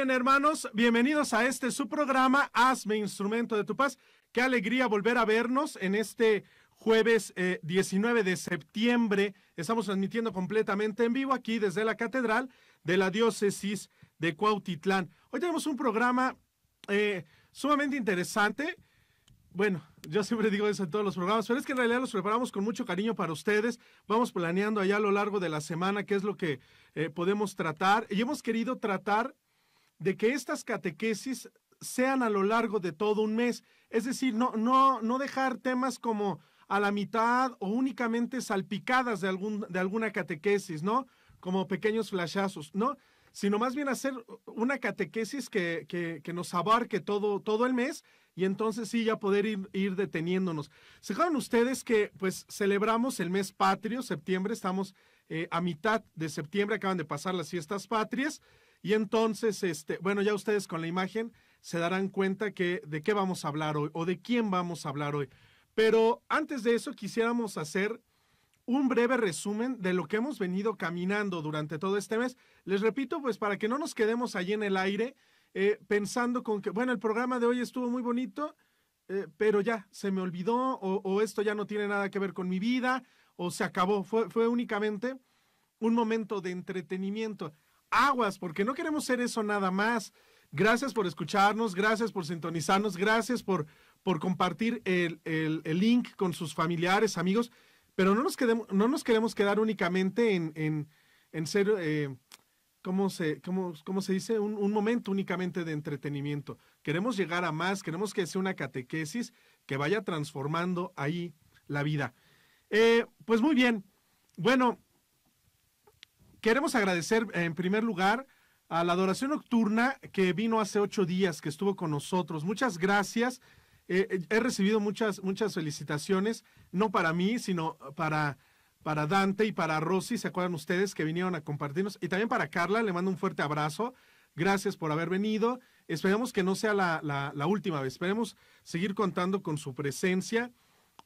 bien, hermanos, bienvenidos a este su programa, Hazme Instrumento de tu Paz. Qué alegría volver a vernos en este jueves 19 de septiembre. Estamos transmitiendo completamente en vivo aquí desde la Catedral de la Diócesis de Cuautitlán. Hoy tenemos un programa sumamente interesante. Bueno, yo siempre digo eso en todos los programas, pero es que en realidad los preparamos con mucho cariño para ustedes. Vamos planeando allá a lo largo de la semana qué es lo que podemos tratar. Y hemos querido tratar de que estas catequesis sean a lo largo de todo un mes. Es decir, no dejar temas como a la mitad o únicamente salpicadas de alguna catequesis, ¿no? Como pequeños flashazos, ¿no? Sino más bien hacer una catequesis que nos abarque todo el mes y entonces sí ya poder ir deteniéndonos. ¿Se acuerdan ustedes que pues celebramos el mes patrio, septiembre? Estamos a mitad de septiembre, acaban de pasar las fiestas patrias y entonces, bueno, ya ustedes con la imagen se darán cuenta de qué vamos a hablar hoy o de quién vamos a hablar hoy. Pero antes de eso quisiéramos hacer un breve resumen de lo que hemos venido caminando durante todo este mes. Les repito, pues para que no nos quedemos allí en el aire, pensando con que, bueno, el programa de hoy estuvo muy bonito, pero ya se me olvidó, o esto ya no tiene nada que ver con mi vida, o se acabó. Fue únicamente un momento de entretenimiento. Aguas, porque no queremos ser eso nada más. Gracias por escucharnos, gracias por sintonizarnos, gracias por compartir el link con sus familiares, amigos. Pero no nos queremos quedar únicamente en ser, ¿cómo se dice? Un momento únicamente de entretenimiento. Queremos llegar a más, queremos que sea una catequesis que vaya transformando ahí la vida. Pues muy bien, bueno, queremos agradecer en primer lugar a la adoración nocturna que vino hace 8 días, que estuvo con nosotros. Muchas gracias. He recibido muchas felicitaciones, no para mí, sino para Dante y para Rosy, ¿se acuerdan ustedes que vinieron a compartirnos? Y también para Carla, le mando un fuerte abrazo. Gracias por haber venido. Esperemos que no sea la última vez. Esperemos seguir contando con su presencia.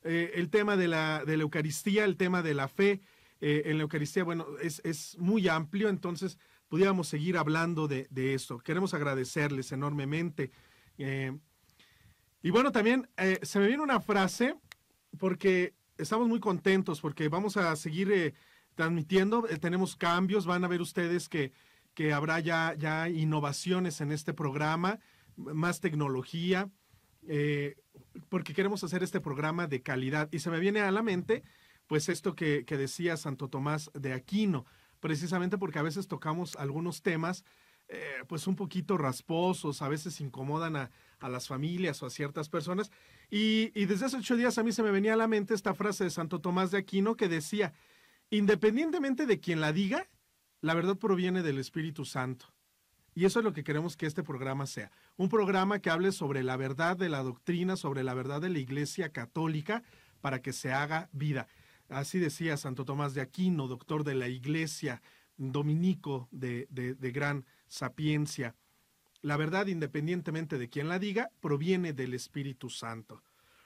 El tema de la Eucaristía, el tema de la fe en la Eucaristía, bueno, es muy amplio, entonces pudiéramos seguir hablando de esto. Queremos agradecerles enormemente. Y bueno, también se me viene una frase porque estamos muy contentos porque vamos a seguir transmitiendo, tenemos cambios, van a ver ustedes que habrá ya innovaciones en este programa, más tecnología, porque queremos hacer este programa de calidad. Y se me viene a la mente pues esto que decía Santo Tomás de Aquino, precisamente porque a veces tocamos algunos temas pues un poquito rasposos, a veces incomodan a las familias o a ciertas personas. Y desde hace 8 días a mí se me venía a la mente esta frase de Santo Tomás de Aquino que decía, independientemente de quien la diga, la verdad proviene del Espíritu Santo. Y eso es lo que queremos que este programa sea. Un programa que hable sobre la verdad de la doctrina, sobre la verdad de la Iglesia Católica, para que se haga vida. Así decía Santo Tomás de Aquino, doctor de la Iglesia, dominico de gran sapiencia. La verdad, independientemente de quien la diga, proviene del Espíritu Santo.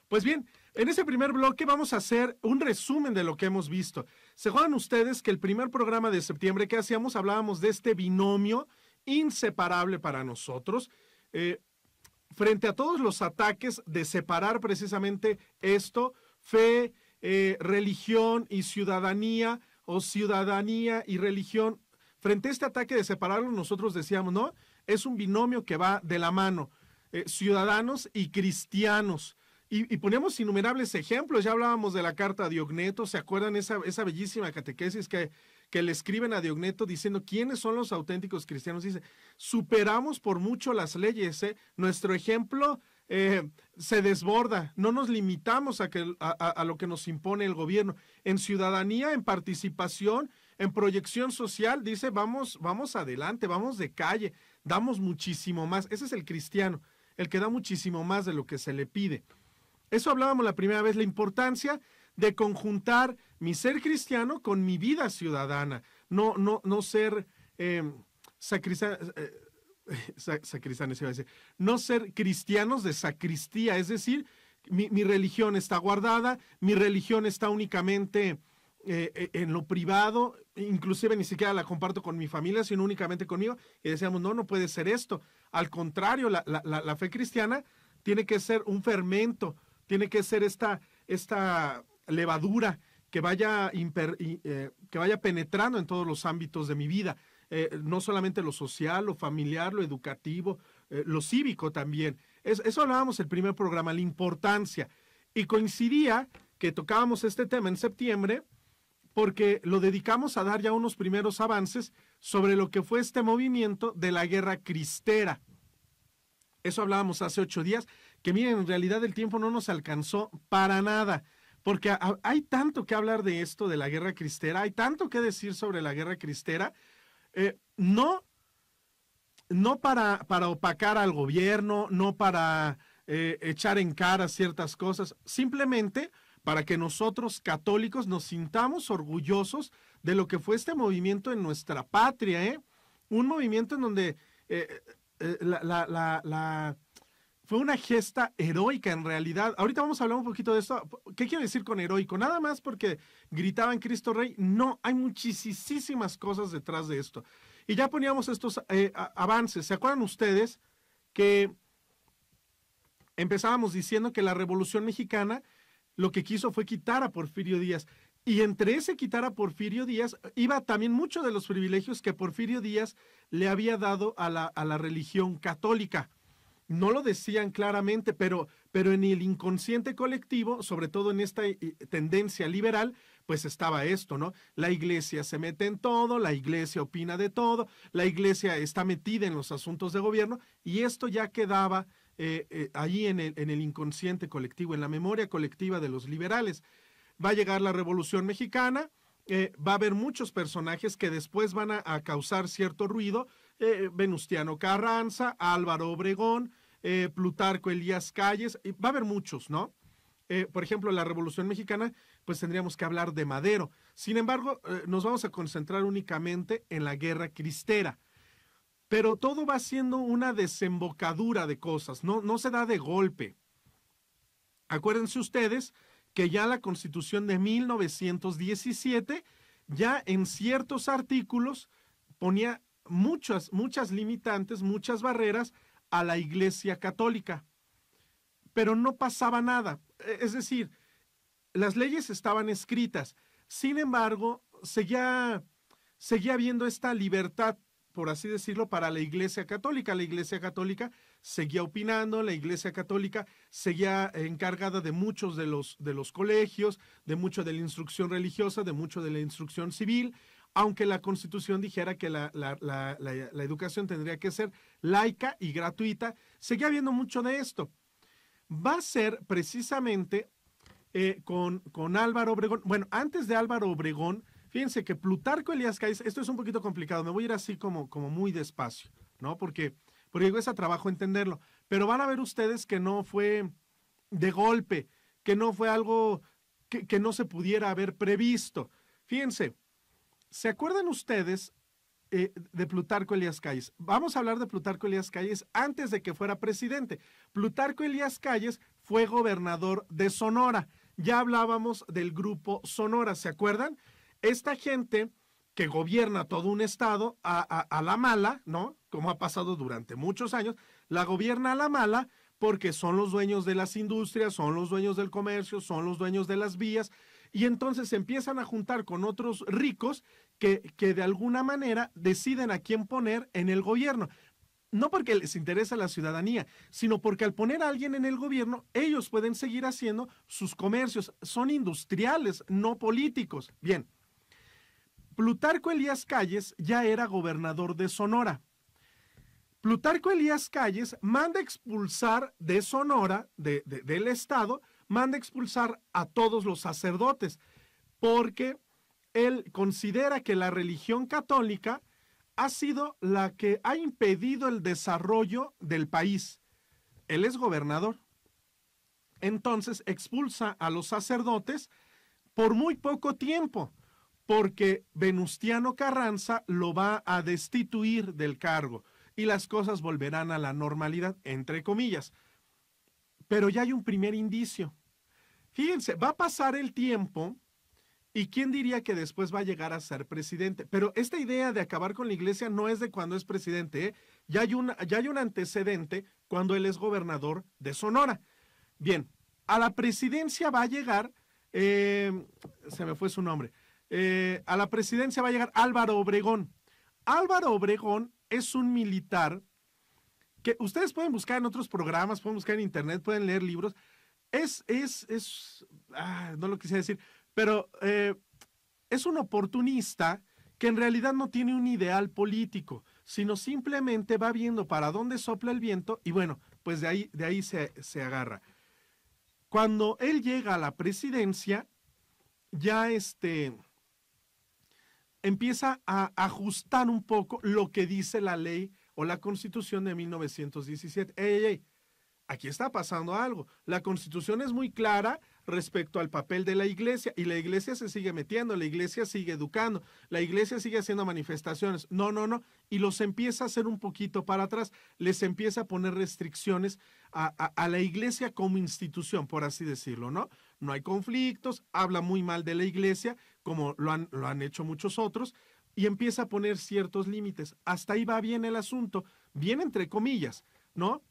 Pues bien, en ese primer bloque vamos a hacer un resumen de lo que hemos visto. ¿Se acuerdan ustedes que el primer programa de septiembre que hacíamos hablábamos de este binomio inseparable para nosotros? Frente a todos los ataques de separar precisamente esto, fe, religión y ciudadanía, o ciudadanía y religión, frente a este ataque de separarlo, nosotros decíamos, ¿no? Es un binomio que va de la mano, ciudadanos y cristianos. Y ponemos innumerables ejemplos, ya hablábamos de la carta a Diogneto, ¿se acuerdan esa bellísima catequesis que le escriben a Diogneto diciendo quiénes son los auténticos cristianos? Dice, superamos por mucho las leyes, nuestro ejemplo se desborda, no nos limitamos a lo que nos impone el gobierno. En ciudadanía, en participación, en proyección social, dice, vamos adelante, vamos de calle, damos muchísimo más. Ese es el cristiano, el que da muchísimo más de lo que se le pide. Eso hablábamos la primera vez, la importancia de conjuntar mi ser cristiano con mi vida ciudadana, no ser sacristanes, iba a decir, no ser cristianos de sacristía, es decir, mi religión está guardada, mi religión está únicamente en lo privado, inclusive ni siquiera la comparto con mi familia, sino únicamente conmigo, y decíamos, no, no puede ser esto. Al contrario, la fe cristiana tiene que ser un fermento, tiene que ser esta levadura que vaya penetrando en todos los ámbitos de mi vida, no solamente lo social, lo familiar, lo educativo, lo cívico también. Eso hablábamos el primer programa, la importancia. Y coincidía que tocábamos este tema en septiembre porque lo dedicamos a dar ya unos primeros avances sobre lo que fue este movimiento de la guerra cristera. Eso hablábamos hace 8 días, que miren, en realidad el tiempo no nos alcanzó para nada, porque hay tanto que hablar de esto, de la guerra cristera, hay tanto que decir sobre la guerra cristera, no para opacar al gobierno, no para echar en cara ciertas cosas, simplemente para que nosotros católicos nos sintamos orgullosos de lo que fue este movimiento en nuestra patria, ¿eh? Un movimiento en donde fue una gesta heroica en realidad. Ahorita vamos a hablar un poquito de esto. ¿Qué quiere decir con heroico? Nada más porque gritaban Cristo Rey. No, hay muchísimas cosas detrás de esto. Y ya poníamos estos avances. ¿Se acuerdan ustedes que empezábamos diciendo que la Revolución Mexicana lo que quiso fue quitar a Porfirio Díaz? Y entre ese quitar a Porfirio Díaz iba también mucho de los privilegios que Porfirio Díaz le había dado a la religión católica. No lo decían claramente, pero en el inconsciente colectivo, sobre todo en esta tendencia liberal, pues estaba esto, ¿no? La iglesia se mete en todo, la iglesia opina de todo, la iglesia está metida en los asuntos de gobierno, y esto ya quedaba allí en el inconsciente colectivo, en la memoria colectiva de los liberales. Va a llegar la Revolución Mexicana, va a haber muchos personajes que después van a causar cierto ruido, Venustiano Carranza, Álvaro Obregón, Plutarco Elías Calles, va a haber muchos, ¿no? Por ejemplo, la Revolución Mexicana, pues tendríamos que hablar de Madero. Sin embargo, nos vamos a concentrar únicamente en la guerra cristera. Pero todo va siendo una desembocadura de cosas, no se da de golpe. Acuérdense ustedes que ya la Constitución de 1917, ya en ciertos artículos, ponía muchas limitantes, muchas barreras a la Iglesia Católica, pero no pasaba nada. Es decir, las leyes estaban escritas, sin embargo, seguía habiendo esta libertad, por así decirlo, para la Iglesia Católica. La Iglesia Católica seguía opinando, la Iglesia Católica seguía encargada de muchos de los colegios, de mucho de la instrucción religiosa, de mucho de la instrucción civil, aunque la Constitución dijera que la educación tendría que ser laica y gratuita, seguía habiendo mucho de esto. Va a ser precisamente con Álvaro Obregón. Bueno, antes de Álvaro Obregón, fíjense que Plutarco Elías Calles, esto es un poquito complicado, me voy a ir así como muy despacio, ¿no? Porque es a trabajo entenderlo, pero van a ver ustedes que no fue de golpe, que no fue algo que no se pudiera haber previsto. Fíjense, ¿se acuerdan ustedes de Plutarco Elías Calles? Vamos a hablar de Plutarco Elías Calles antes de que fuera presidente. Plutarco Elías Calles fue gobernador de Sonora. Ya hablábamos del grupo Sonora, ¿se acuerdan? Esta gente que gobierna todo un estado a la mala, ¿no? Como ha pasado durante muchos años, la gobierna a la mala porque son los dueños de las industrias, son los dueños del comercio, son los dueños de las vías, y entonces se empiezan a juntar con otros ricos que de alguna manera deciden a quién poner en el gobierno. No porque les interesa la ciudadanía, sino porque al poner a alguien en el gobierno, ellos pueden seguir haciendo sus comercios. Son industriales, no políticos. Bien, Plutarco Elías Calles ya era gobernador de Sonora. Plutarco Elías Calles manda expulsar de Sonora, del estado, manda expulsar a todos los sacerdotes, porque él considera que la religión católica ha sido la que ha impedido el desarrollo del país. Él es gobernador. Entonces expulsa a los sacerdotes por muy poco tiempo, porque Venustiano Carranza lo va a destituir del cargo y las cosas volverán a la normalidad, entre comillas. Pero ya hay un primer indicio. Fíjense, va a pasar el tiempo ¿Y quién diría que después va a llegar a ser presidente? Pero esta idea de acabar con la iglesia no es de cuando es presidente, ¿eh? Ya hay un antecedente cuando él es gobernador de Sonora. Bien, a la presidencia va a llegar, se me fue su nombre, a la presidencia va a llegar Álvaro Obregón. Álvaro Obregón es un militar que ustedes pueden buscar en otros programas, pueden buscar en internet, pueden leer libros. No lo quise decir, pero es un oportunista que en realidad no tiene un ideal político, sino simplemente va viendo para dónde sopla el viento y bueno, pues de ahí se agarra. Cuando él llega a la presidencia, ya empieza a ajustar un poco lo que dice la ley o la Constitución de 1917. ¡Ey, ey, ey! Aquí está pasando algo. La Constitución es muy clara respecto al papel de la iglesia y la iglesia se sigue metiendo, la iglesia sigue educando, la iglesia sigue haciendo manifestaciones. No, no, no. Y los empieza a hacer un poquito para atrás, les empieza a poner restricciones a la iglesia como institución, por así decirlo, ¿no? No hay conflictos, habla muy mal de la iglesia, como lo han hecho muchos otros, y empieza a poner ciertos límites. Hasta ahí va bien el asunto, bien entre comillas, ¿no?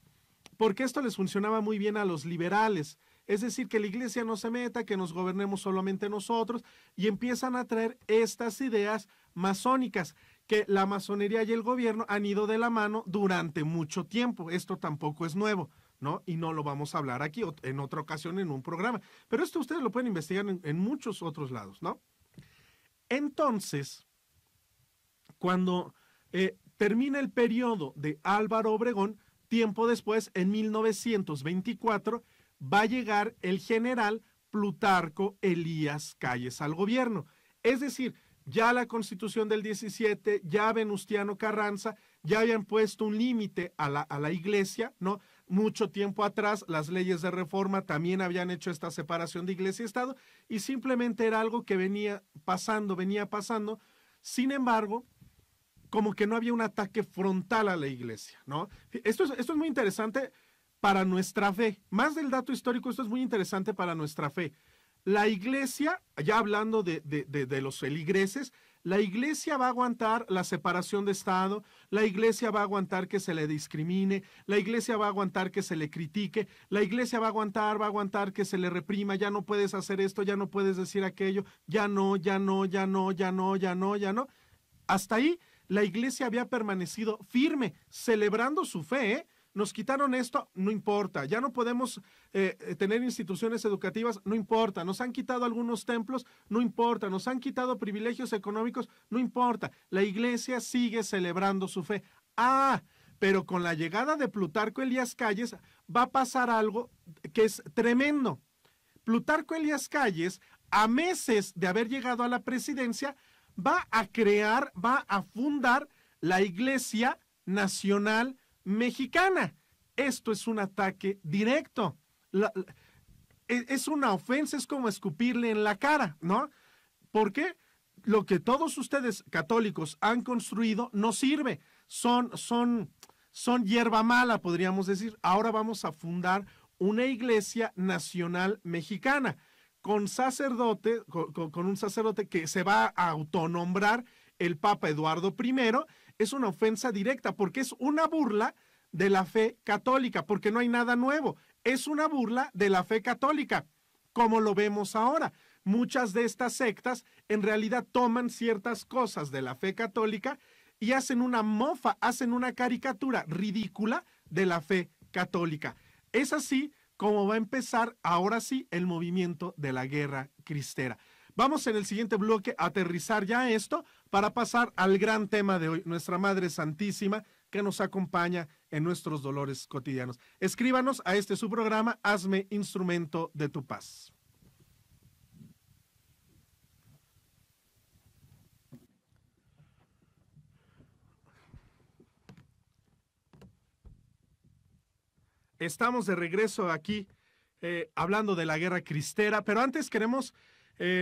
Porque esto les funcionaba muy bien a los liberales. Es decir, que la iglesia no se meta, que nos gobernemos solamente nosotros, y empiezan a traer estas ideas masónicas, que la masonería y el gobierno han ido de la mano durante mucho tiempo. Esto tampoco es nuevo, ¿no? Y no lo vamos a hablar aquí en otra ocasión en un programa. Pero esto ustedes lo pueden investigar en muchos otros lados, ¿no? Entonces, cuando termina el periodo de Álvaro Obregón, tiempo después, en 1924, va a llegar el general Plutarco Elías Calles al gobierno. Es decir, ya la Constitución del 17, ya Venustiano Carranza, ya habían puesto un límite a la iglesia, ¿no? Mucho tiempo atrás, las leyes de reforma también habían hecho esta separación de iglesia y Estado, y simplemente era algo que venía pasando. Sin embargo, como que no había un ataque frontal a la iglesia, ¿no? Esto es muy interesante para nuestra fe. Más del dato histórico, esto es muy interesante para nuestra fe. La iglesia, ya hablando de los feligreses, la iglesia va a aguantar la separación de Estado, la iglesia va a aguantar que se le discrimine, la iglesia va a aguantar que se le critique, la iglesia va a aguantar que se le reprima, ya no puedes hacer esto, ya no puedes decir aquello, ya no. Hasta ahí la iglesia había permanecido firme, celebrando su fe, ¿eh? Nos quitaron esto, no importa, ya no podemos tener instituciones educativas, no importa, nos han quitado algunos templos, no importa, nos han quitado privilegios económicos, no importa, la iglesia sigue celebrando su fe. Pero con la llegada de Plutarco Elías Calles va a pasar algo que es tremendo. Plutarco Elías Calles, a meses de haber llegado a la presidencia, va a fundar la Iglesia Nacional Mexicana. Esto es un ataque directo. Es una ofensa, es como escupirle en la cara, ¿no? Porque lo que todos ustedes católicos han construido no sirve. Son hierba mala, podríamos decir. Ahora vamos a fundar una Iglesia Nacional Mexicana con un sacerdote que se va a autonombrar el Papa Eduardo I. Es una ofensa directa porque es una burla de la fe católica, porque no hay nada nuevo. Es una burla de la fe católica, como lo vemos ahora. Muchas de estas sectas en realidad toman ciertas cosas de la fe católica y hacen una mofa, hacen una caricatura ridícula de la fe católica. Es así como va a empezar ahora sí el movimiento de la guerra cristera. Vamos en el siguiente bloque a aterrizar ya esto para pasar al gran tema de hoy, nuestra Madre Santísima, que nos acompaña en nuestros dolores cotidianos. Escríbanos a su programa, Hazme Instrumento de tu Paz. Estamos de regreso aquí hablando de la guerra cristera, pero antes queremos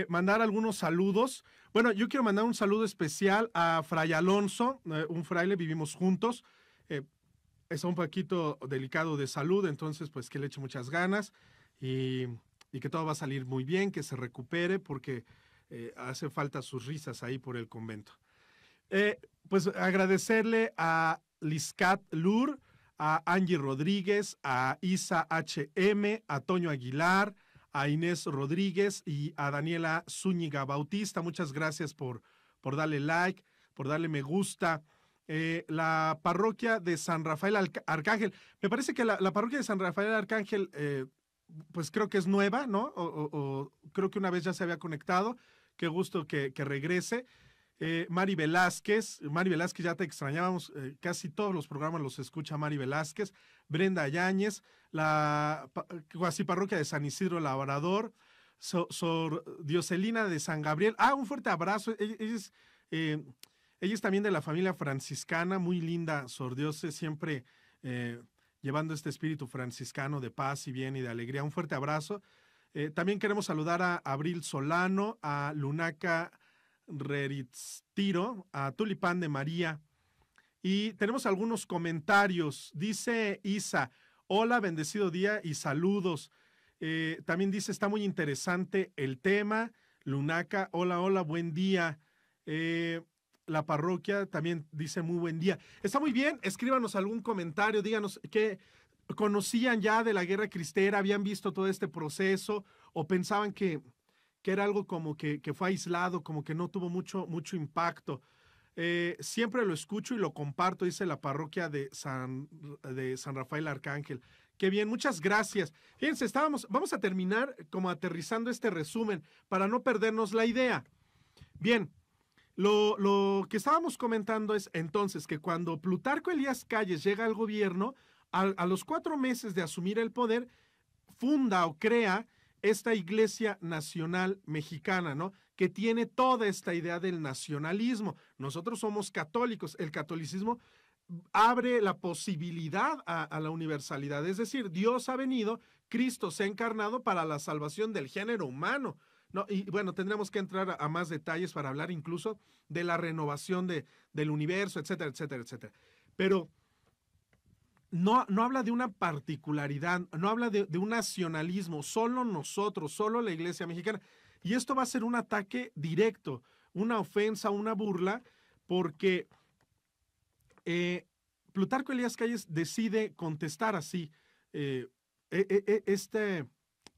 mandar algunos saludos. Bueno, yo quiero mandar un saludo especial a Fray Alonso, un fraile, vivimos juntos. Está un poquito delicado de salud, entonces pues que le eche muchas ganas y que todo va a salir muy bien, que se recupere, porque hace falta sus risas ahí por el convento. Pues agradecerle a Liscat Lur, a Angie Rodríguez, a Isa HM, a Toño Aguilar, a Inés Rodríguez y a Daniela Zúñiga Bautista. Muchas gracias por darle like, por darle me gusta. La parroquia de San Rafael Arcángel, me parece que la parroquia de San Rafael Arcángel, pues creo que es nueva, ¿no? O creo que una vez ya se había conectado. Qué gusto que regrese. Mari Velázquez, ya te extrañábamos, casi todos los programas los escucha Mari Velázquez. Brenda Yáñez, la cuasi parroquia de San Isidro Labrador, Sor Dioselina de San Gabriel. Un fuerte abrazo. Ella es también de la familia franciscana, muy linda, Sor Diose, siempre llevando este espíritu franciscano de paz y bien y de alegría. Un fuerte abrazo. También queremos saludar a Abril Solano, a Lunaca Reritztiro, a Tulipán de María. Y tenemos algunos comentarios. Dice Isa, hola, bendecido día y saludos. También dice, está muy interesante el tema. Lunaca, hola, buen día. La parroquia también dice muy buen día. Está muy bien, escríbanos algún comentario, díganos qué conocían ya de la guerra cristera, habían visto todo este proceso o pensaban que era algo como que fue aislado, como que no tuvo mucho impacto. Siempre lo escucho y lo comparto, dice la parroquia de San Rafael Arcángel. Qué bien, muchas gracias. Fíjense, vamos a terminar como aterrizando este resumen para no perdernos la idea. Bien, lo que estábamos comentando es entonces que cuando Plutarco Elías Calles llega al gobierno, a los 4 meses de asumir el poder, funda o crea esta Iglesia Nacional Mexicana, ¿no? Que tiene toda esta idea del nacionalismo. Nosotros somos católicos, el catolicismo abre la posibilidad a la universalidad, es decir, Dios ha venido, Cristo se ha encarnado para la salvación del género humano, ¿no? Y bueno, tendremos que entrar a más detalles para hablar incluso de la renovación del universo, etcétera, etcétera, etcétera. Pero no habla de una particularidad, no habla de un nacionalismo, solo nosotros, solo la Iglesia mexicana. Y esto va a ser un ataque directo, una ofensa, una burla, porque Plutarco Elías Calles decide contestar así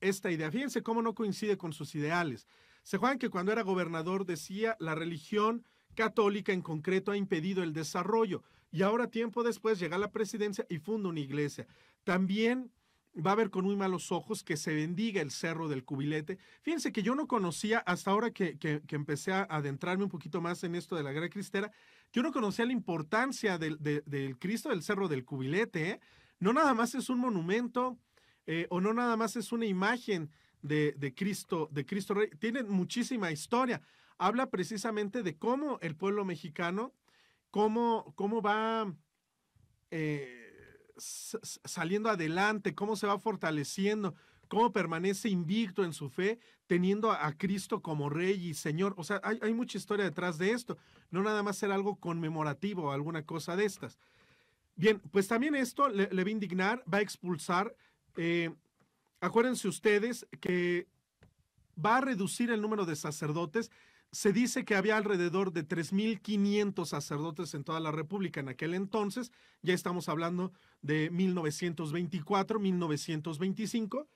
esta idea. Fíjense cómo no coincide con sus ideales. Se acuerdan que cuando era gobernador decía la religión católica en concreto ha impedido el desarrollo y ahora tiempo después llega a la presidencia y funda una iglesia. También va a ver con muy malos ojos que se bendiga el Cerro del Cubilete. Fíjense que yo no conocía, hasta ahora que empecé a adentrarme un poquito más en esto de la guerra cristera, yo no conocía la importancia del Cristo del Cerro del Cubilete, ¿eh? No nada más es un monumento o no nada más es una imagen de Cristo Rey, tiene muchísima historia. Habla precisamente de cómo el pueblo mexicano, cómo va saliendo adelante, cómo se va fortaleciendo, cómo permanece invicto en su fe, teniendo a Cristo como Rey y Señor. O sea, hay mucha historia detrás de esto, no nada más ser algo conmemorativo o alguna cosa de estas. Bien, pues también esto le va a indignar, va a expulsar. Acuérdense ustedes que va a reducir el número de sacerdotes. Se dice que había alrededor de 3,500 sacerdotes en toda la República en aquel entonces. Ya estamos hablando de 1924, 1925.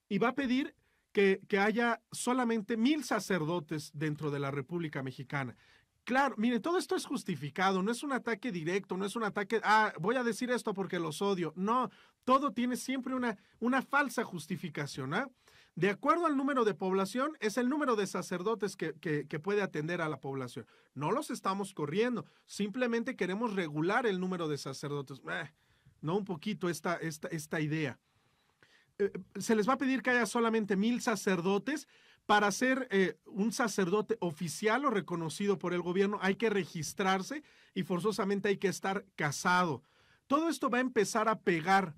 Y va a pedir que haya solamente 1,000 sacerdotes dentro de la República Mexicana. Claro, miren, todo esto es justificado, no es un ataque directo, no es un ataque, voy a decir esto porque los odio. No, todo tiene siempre una falsa justificación, ¿eh? De acuerdo al número de población, es el número de sacerdotes que puede atender a la población. No los estamos corriendo, simplemente queremos regular el número de sacerdotes. No un poquito esta idea. Se les va a pedir que haya solamente 1,000 sacerdotes. Para ser un sacerdote oficial o reconocido por el gobierno hay que registrarse y forzosamente hay que estar casado. Todo esto va a empezar a pegar.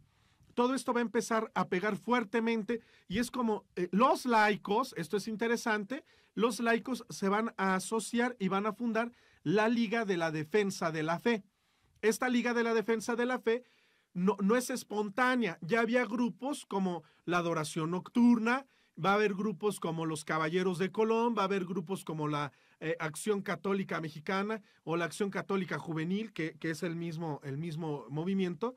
Todo esto va a empezar a pegar fuertemente y es como los laicos, esto es interesante, los laicos se van a asociar y van a fundar la Liga de la Defensa de la Fe. Esta Liga de la Defensa de la Fe no es espontánea, ya había grupos como la Adoración Nocturna, va a haber grupos como los Caballeros de Colón, va a haber grupos como la Acción Católica Mexicana o la Acción Católica Juvenil, que es el mismo movimiento.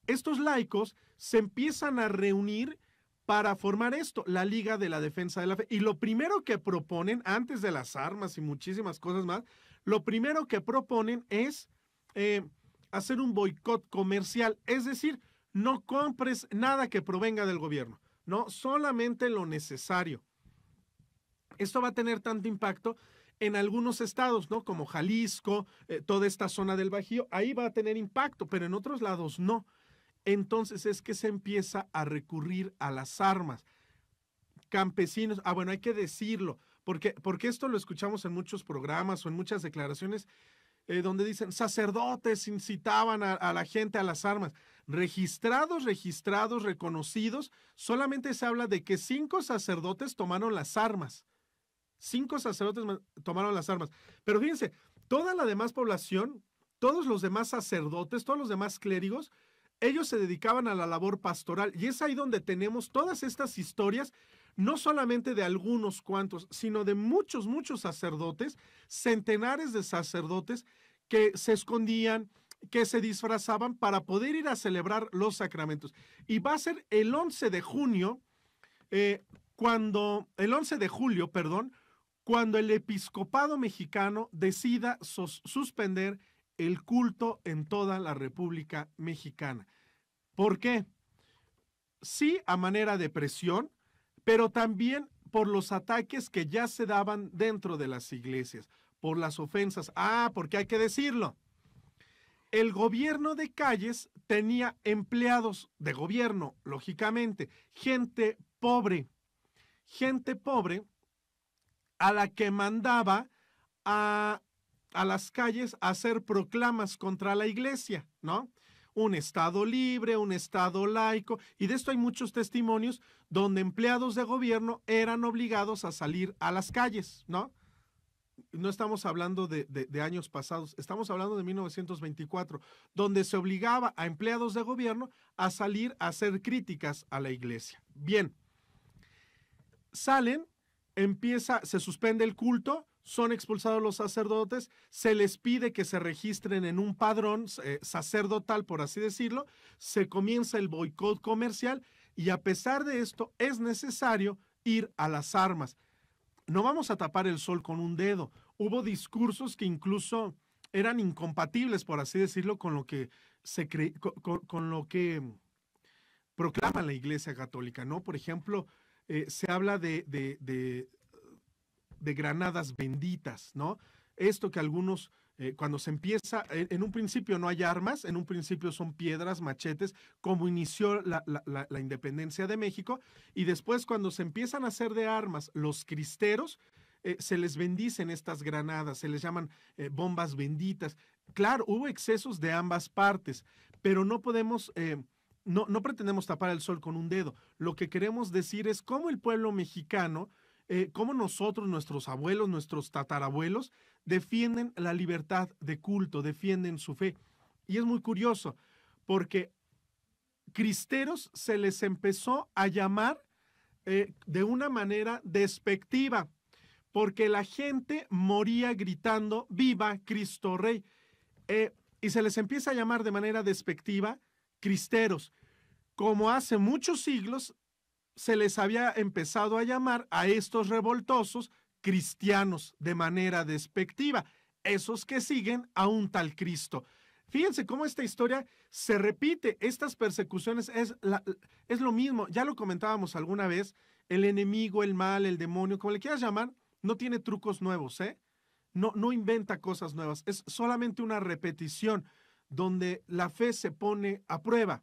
Estos laicos se empiezan a reunir para formar esto, la Liga de la Defensa de la Fe. Y lo primero que proponen, antes de las armas y muchísimas cosas más, lo primero que proponen es hacer un boicot comercial, es decir, no compres nada que provenga del gobierno, no, solamente lo necesario. Esto va a tener tanto impacto en algunos estados, ¿no? Como Jalisco, toda esta zona del Bajío, ahí va a tener impacto, pero en otros lados no. Entonces es que se empieza a recurrir a las armas. Campesinos, bueno, hay que decirlo, porque esto lo escuchamos en muchos programas o en muchas declaraciones donde dicen sacerdotes incitaban a la gente a las armas. Registrados, reconocidos, solamente se habla de que 5 sacerdotes tomaron las armas. 5 sacerdotes tomaron las armas. Pero fíjense, toda la demás población, todos los demás sacerdotes, todos los demás clérigos, ellos se dedicaban a la labor pastoral. Y es ahí donde tenemos todas estas historias, no solamente de algunos cuantos, sino de muchos, muchos sacerdotes, centenares de sacerdotes que se escondían, que se disfrazaban para poder ir a celebrar los sacramentos. Y va a ser el 11 de junio, el 11 de julio, cuando el episcopado mexicano decida suspender el culto en toda la República Mexicana. ¿Por qué? Sí, a manera de presión, pero también por los ataques que ya se daban dentro de las iglesias, por las ofensas. Porque hay que decirlo. El gobierno de Calles tenía empleados de gobierno, lógicamente, gente pobre a la que mandaba a las calles a hacer proclamas contra la iglesia, ¿no? Un estado libre, un estado laico, y de esto hay muchos testimonios donde empleados de gobierno eran obligados a salir a las calles, ¿no? No estamos hablando de años pasados, estamos hablando de 1924, donde se obligaba a empleados de gobierno a salir a hacer críticas a la iglesia. Bien, salen, se suspende el culto, son expulsados los sacerdotes, se les pide que se registren en un padrón sacerdotal, por así decirlo, se comienza el boicot comercial y a pesar de esto es necesario ir a las armas. No vamos a tapar el sol con un dedo. Hubo discursos que incluso eran incompatibles, por así decirlo, con lo que con lo que proclama la Iglesia Católica, ¿no? Por ejemplo, se habla de granadas benditas, ¿no? Esto que algunos, cuando se empieza, en un principio no hay armas, en un principio son piedras, machetes, como inició la independencia de México, y después cuando se empiezan a hacer de armas los cristeros, se les bendicen estas granadas, se les llaman bombas benditas. Claro, hubo excesos de ambas partes, pero no podemos... no pretendemos tapar el sol con un dedo. Lo que queremos decir es cómo el pueblo mexicano, cómo nosotros, nuestros abuelos, nuestros tatarabuelos, defienden la libertad de culto, defienden su fe. Y es muy curioso, porque cristeros se les empezó a llamar de una manera despectiva, porque la gente moría gritando, ¡viva Cristo Rey! Y se les empieza a llamar de manera despectiva cristeros, como hace muchos siglos se les había empezado a llamar a estos revoltosos cristianos de manera despectiva, esos que siguen a un tal Cristo. Fíjense cómo esta historia se repite, estas persecuciones es lo mismo, ya lo comentábamos alguna vez, el enemigo, el mal, el demonio, como le quieras llamar, no tiene trucos nuevos, no inventa cosas nuevas, es solamente una repetición donde la fe se pone a prueba.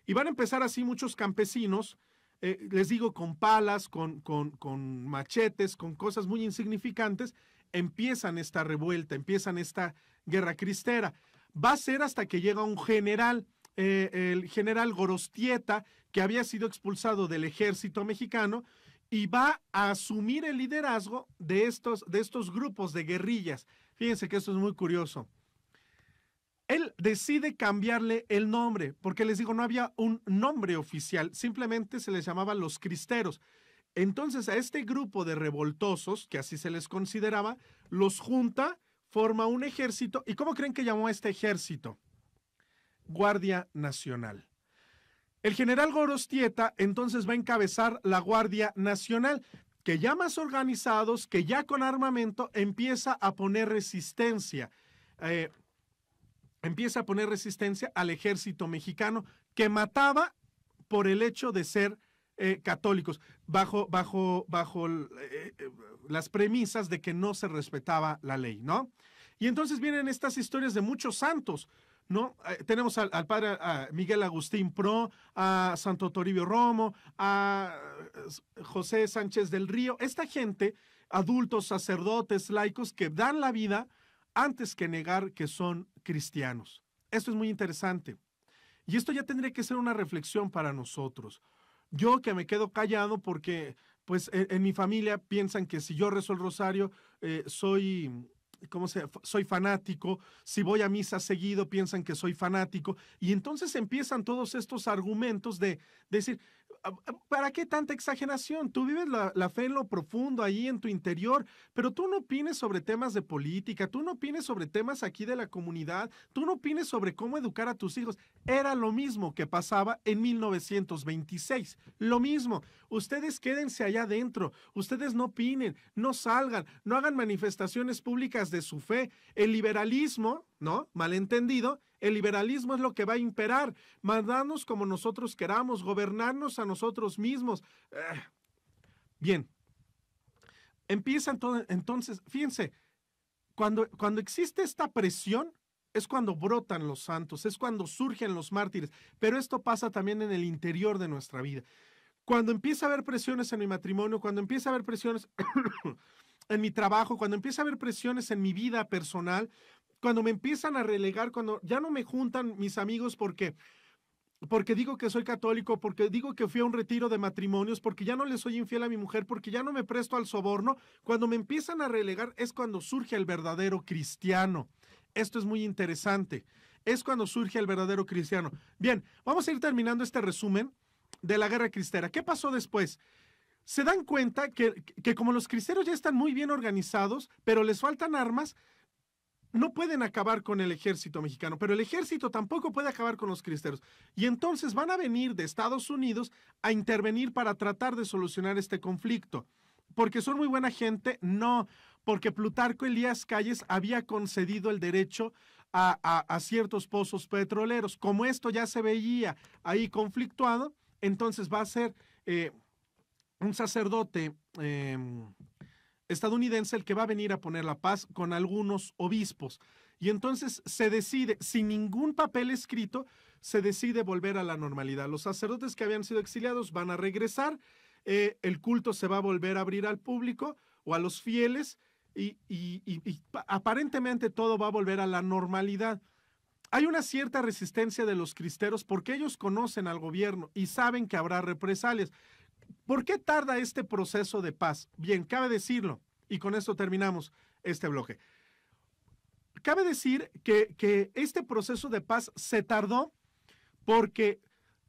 Y van a empezar así muchos campesinos, les digo, con palas, con machetes, con cosas muy insignificantes, empiezan esta revuelta, empiezan esta guerra cristera. Va a ser hasta que llega un general, el general Gorostieta, que había sido expulsado del ejército mexicano, y va a asumir el liderazgo de estos grupos de guerrillas. Fíjense que esto es muy curioso. decide cambiarle el nombre, porque les digo, no había un nombre oficial, simplemente se les llamaba los cristeros. Entonces a este grupo de revoltosos, que así se les consideraba, los junta, forma un ejército. ¿Y cómo creen que llamó a este ejército? Guardia Nacional. El general Gorostieta entonces va a encabezar la Guardia Nacional, que ya más organizados, que ya con armamento, empieza a poner resistencia. Empieza a poner resistencia al ejército mexicano, que mataba por el hecho de ser católicos, bajo las premisas de que no se respetaba la ley, ¿no? Y entonces vienen estas historias de muchos santos, ¿no? Tenemos al padre Miguel Agustín Pro, a Santo Toribio Romo, a José Sánchez del Río, esta gente, adultos, sacerdotes, laicos, que dan la vida antes que negar que son cristianos. Esto es muy interesante. Y esto ya tendría que ser una reflexión para nosotros. Yo que me quedo callado porque, pues, en mi familia piensan que si yo rezo el rosario, soy fanático. Si voy a misa seguido, piensan que soy fanático. Y entonces empiezan todos estos argumentos de decir, ¿para qué tanta exageración? Tú vives la fe en lo profundo, ahí en tu interior, pero tú no opines sobre temas de política, tú no opines sobre temas aquí de la comunidad, tú no opines sobre cómo educar a tus hijos. Era lo mismo que pasaba en 1926, lo mismo. Ustedes quédense allá adentro, ustedes no opinen, no salgan, no hagan manifestaciones públicas de su fe. El liberalismo, ¿no? Malentendido, el liberalismo es lo que va a imperar, mandarnos como nosotros queramos, gobernarnos a nosotros mismos. Bien, empiezan todo, entonces, fíjense, cuando existe esta presión, es cuando brotan los santos, es cuando surgen los mártires, pero esto pasa también en el interior de nuestra vida. Cuando empieza a haber presiones en mi matrimonio, cuando empieza a haber presiones en mi trabajo, cuando empieza a haber presiones en mi vida personal, cuando me empiezan a relegar, cuando ya no me juntan mis amigos porque digo que soy católico, porque digo que fui a un retiro de matrimonios, porque ya no le soy infiel a mi mujer, porque ya no me presto al soborno, cuando me empiezan a relegar es cuando surge el verdadero cristiano. Esto es muy interesante. Es cuando surge el verdadero cristiano. Bien, vamos a ir terminando este resumen de la guerra cristera. ¿Qué pasó después? Se dan cuenta que como los cristeros ya están muy bien organizados, pero les faltan armas, no pueden acabar con el ejército mexicano, pero el ejército tampoco puede acabar con los cristeros. Y entonces van a venir de Estados Unidos a intervenir para tratar de solucionar este conflicto. ¿Porque son muy buena gente? No, porque Plutarco Elías Calles había concedido el derecho a ciertos pozos petroleros. Como esto ya se veía ahí conflictuado, entonces va a ser un sacerdote estadounidense el que va a venir a poner la paz con algunos obispos. Y entonces se decide, sin ningún papel escrito, se decide volver a la normalidad. Los sacerdotes que habían sido exiliados van a regresar, el culto se va a volver a abrir al público o a los fieles y aparentemente todo va a volver a la normalidad. Hay una cierta resistencia de los cristeros porque ellos conocen al gobierno y saben que habrá represalias. ¿Por qué tarda este proceso de paz? Bien, cabe decirlo, y con esto terminamos este bloque. Cabe decir que este proceso de paz se tardó porque,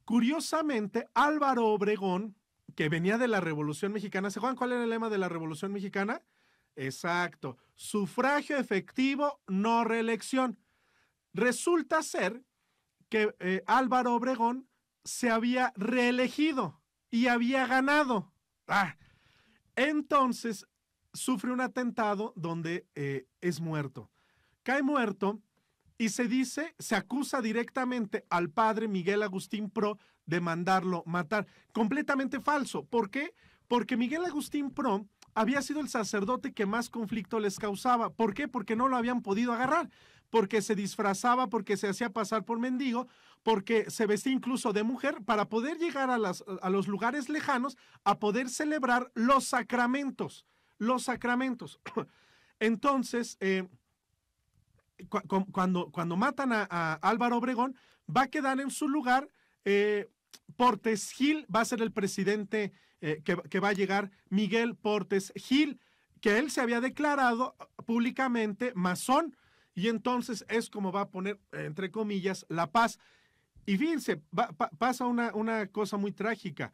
curiosamente, Álvaro Obregón, que venía de la Revolución Mexicana, ¿se acuerdan cuál era el lema de la Revolución Mexicana? Exacto, sufragio efectivo, no reelección. Resulta ser que Álvaro Obregón se había reelegido y había ganado. Entonces sufre un atentado donde es muerto. Cae muerto y se acusa directamente al padre Miguel Agustín Pro de mandarlo matar. Completamente falso. ¿Por qué? Porque Miguel Agustín Pro había sido el sacerdote que más conflicto les causaba. ¿Por qué? Porque no lo habían podido agarrar, porque se disfrazaba, porque se hacía pasar por mendigo, porque se vestía incluso de mujer para poder llegar a los lugares lejanos a poder celebrar los sacramentos. Los sacramentos. Entonces, cuando matan a Álvaro Obregón, va a quedar en su lugar Portes Gil, va a ser el presidente que va a llegar, Miguel Portes Gil, que él se había declarado públicamente masón. y entonces es como va a poner, entre comillas, la paz. Y fíjense, pasa una cosa muy trágica.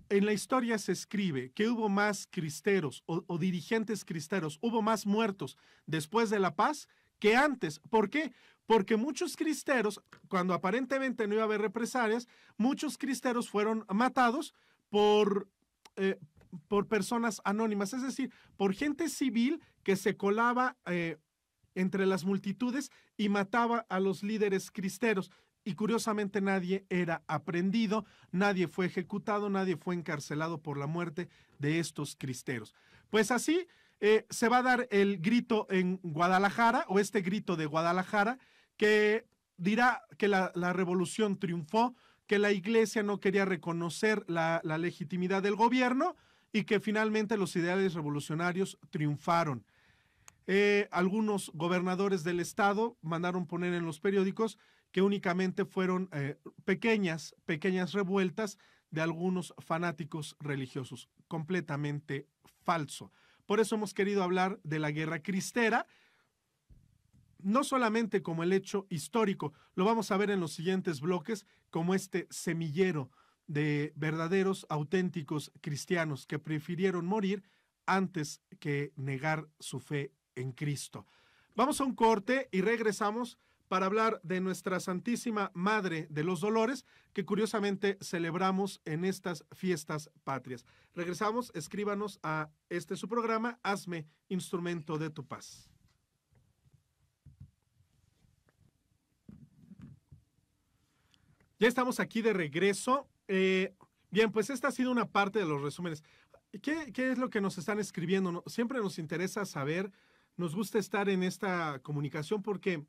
En la historia se escribe que hubo más cristeros o dirigentes cristeros, hubo más muertos después de la paz que antes. ¿Por qué? Porque muchos cristeros, cuando aparentemente no iba a haber represalias, muchos cristeros fueron matados por, por personas anónimas, es decir, por gente civil que se colaba entre las multitudes y mataba a los líderes cristeros. Y curiosamente nadie era aprehendido, nadie fue ejecutado, nadie fue encarcelado por la muerte de estos cristeros. Pues así se va a dar el grito en Guadalajara, o este grito de Guadalajara, que dirá que la revolución triunfó, que la iglesia no quería reconocer la legitimidad del gobierno y que finalmente los ideales revolucionarios triunfaron. Algunos gobernadores del estado mandaron poner en los periódicos que únicamente fueron pequeñas revueltas de algunos fanáticos religiosos. Completamente falso. Por eso hemos querido hablar de la guerra cristera, no solamente como el hecho histórico, lo vamos a ver en los siguientes bloques, como este semillero de verdaderos, auténticos cristianos que prefirieron morir antes que negar su fe en Cristo. Vamos a un corte y regresamos para hablar de nuestra Santísima Madre de los Dolores, que curiosamente celebramos en estas fiestas patrias. Regresamos, escríbanos a su programa, Hazme Instrumento de tu Paz. Ya estamos aquí de regreso. Bien, pues esta ha sido una parte de los resúmenes. ¿Qué es lo que nos están escribiendo? Siempre nos interesa saber, nos gusta estar en esta comunicación porque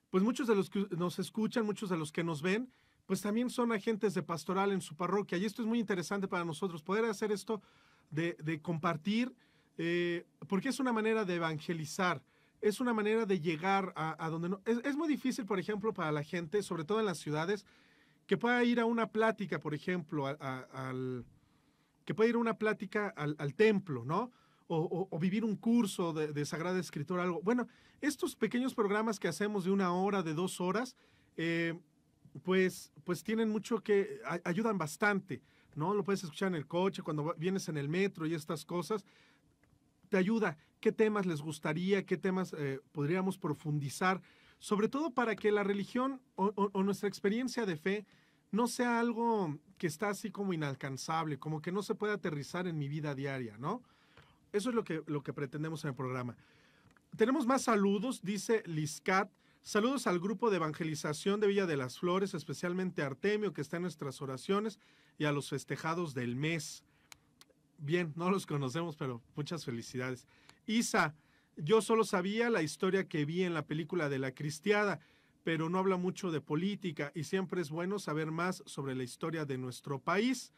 pues muchos de los que nos escuchan, muchos de los que nos ven, pues también son agentes de pastoral en su parroquia. Y esto es muy interesante para nosotros, poder hacer esto de compartir, porque es una manera de evangelizar, es una manera de llegar a donde no... Es muy difícil, por ejemplo, para la gente, sobre todo en las ciudades, que pueda ir a una plática, por ejemplo, que pueda ir a una plática al templo, ¿no? O vivir un curso de Sagrada Escritura, algo. Bueno, estos pequeños programas que hacemos de 1 hora, de 2 horas, pues tienen mucho que, ayudan bastante, ¿no? Lo puedes escuchar en el coche, cuando vienes en el metro y estas cosas, te ayuda. ¿Qué temas les gustaría? ¿Qué temas podríamos profundizar? Sobre todo para que la religión o nuestra experiencia de fe no sea algo que está así como inalcanzable, como que no se puede aterrizar en mi vida diaria, ¿no? Eso es lo que pretendemos en el programa. Tenemos más saludos, dice Liscat. Saludos al grupo de evangelización de Villa de las Flores, especialmente a Artemio, que está en nuestras oraciones, y a los festejados del mes. Bien, no los conocemos, pero muchas felicidades. Isa, yo solo sabía la historia que vi en la película de La Cristiada, pero no habla mucho de política y siempre es bueno saber más sobre la historia de nuestro país.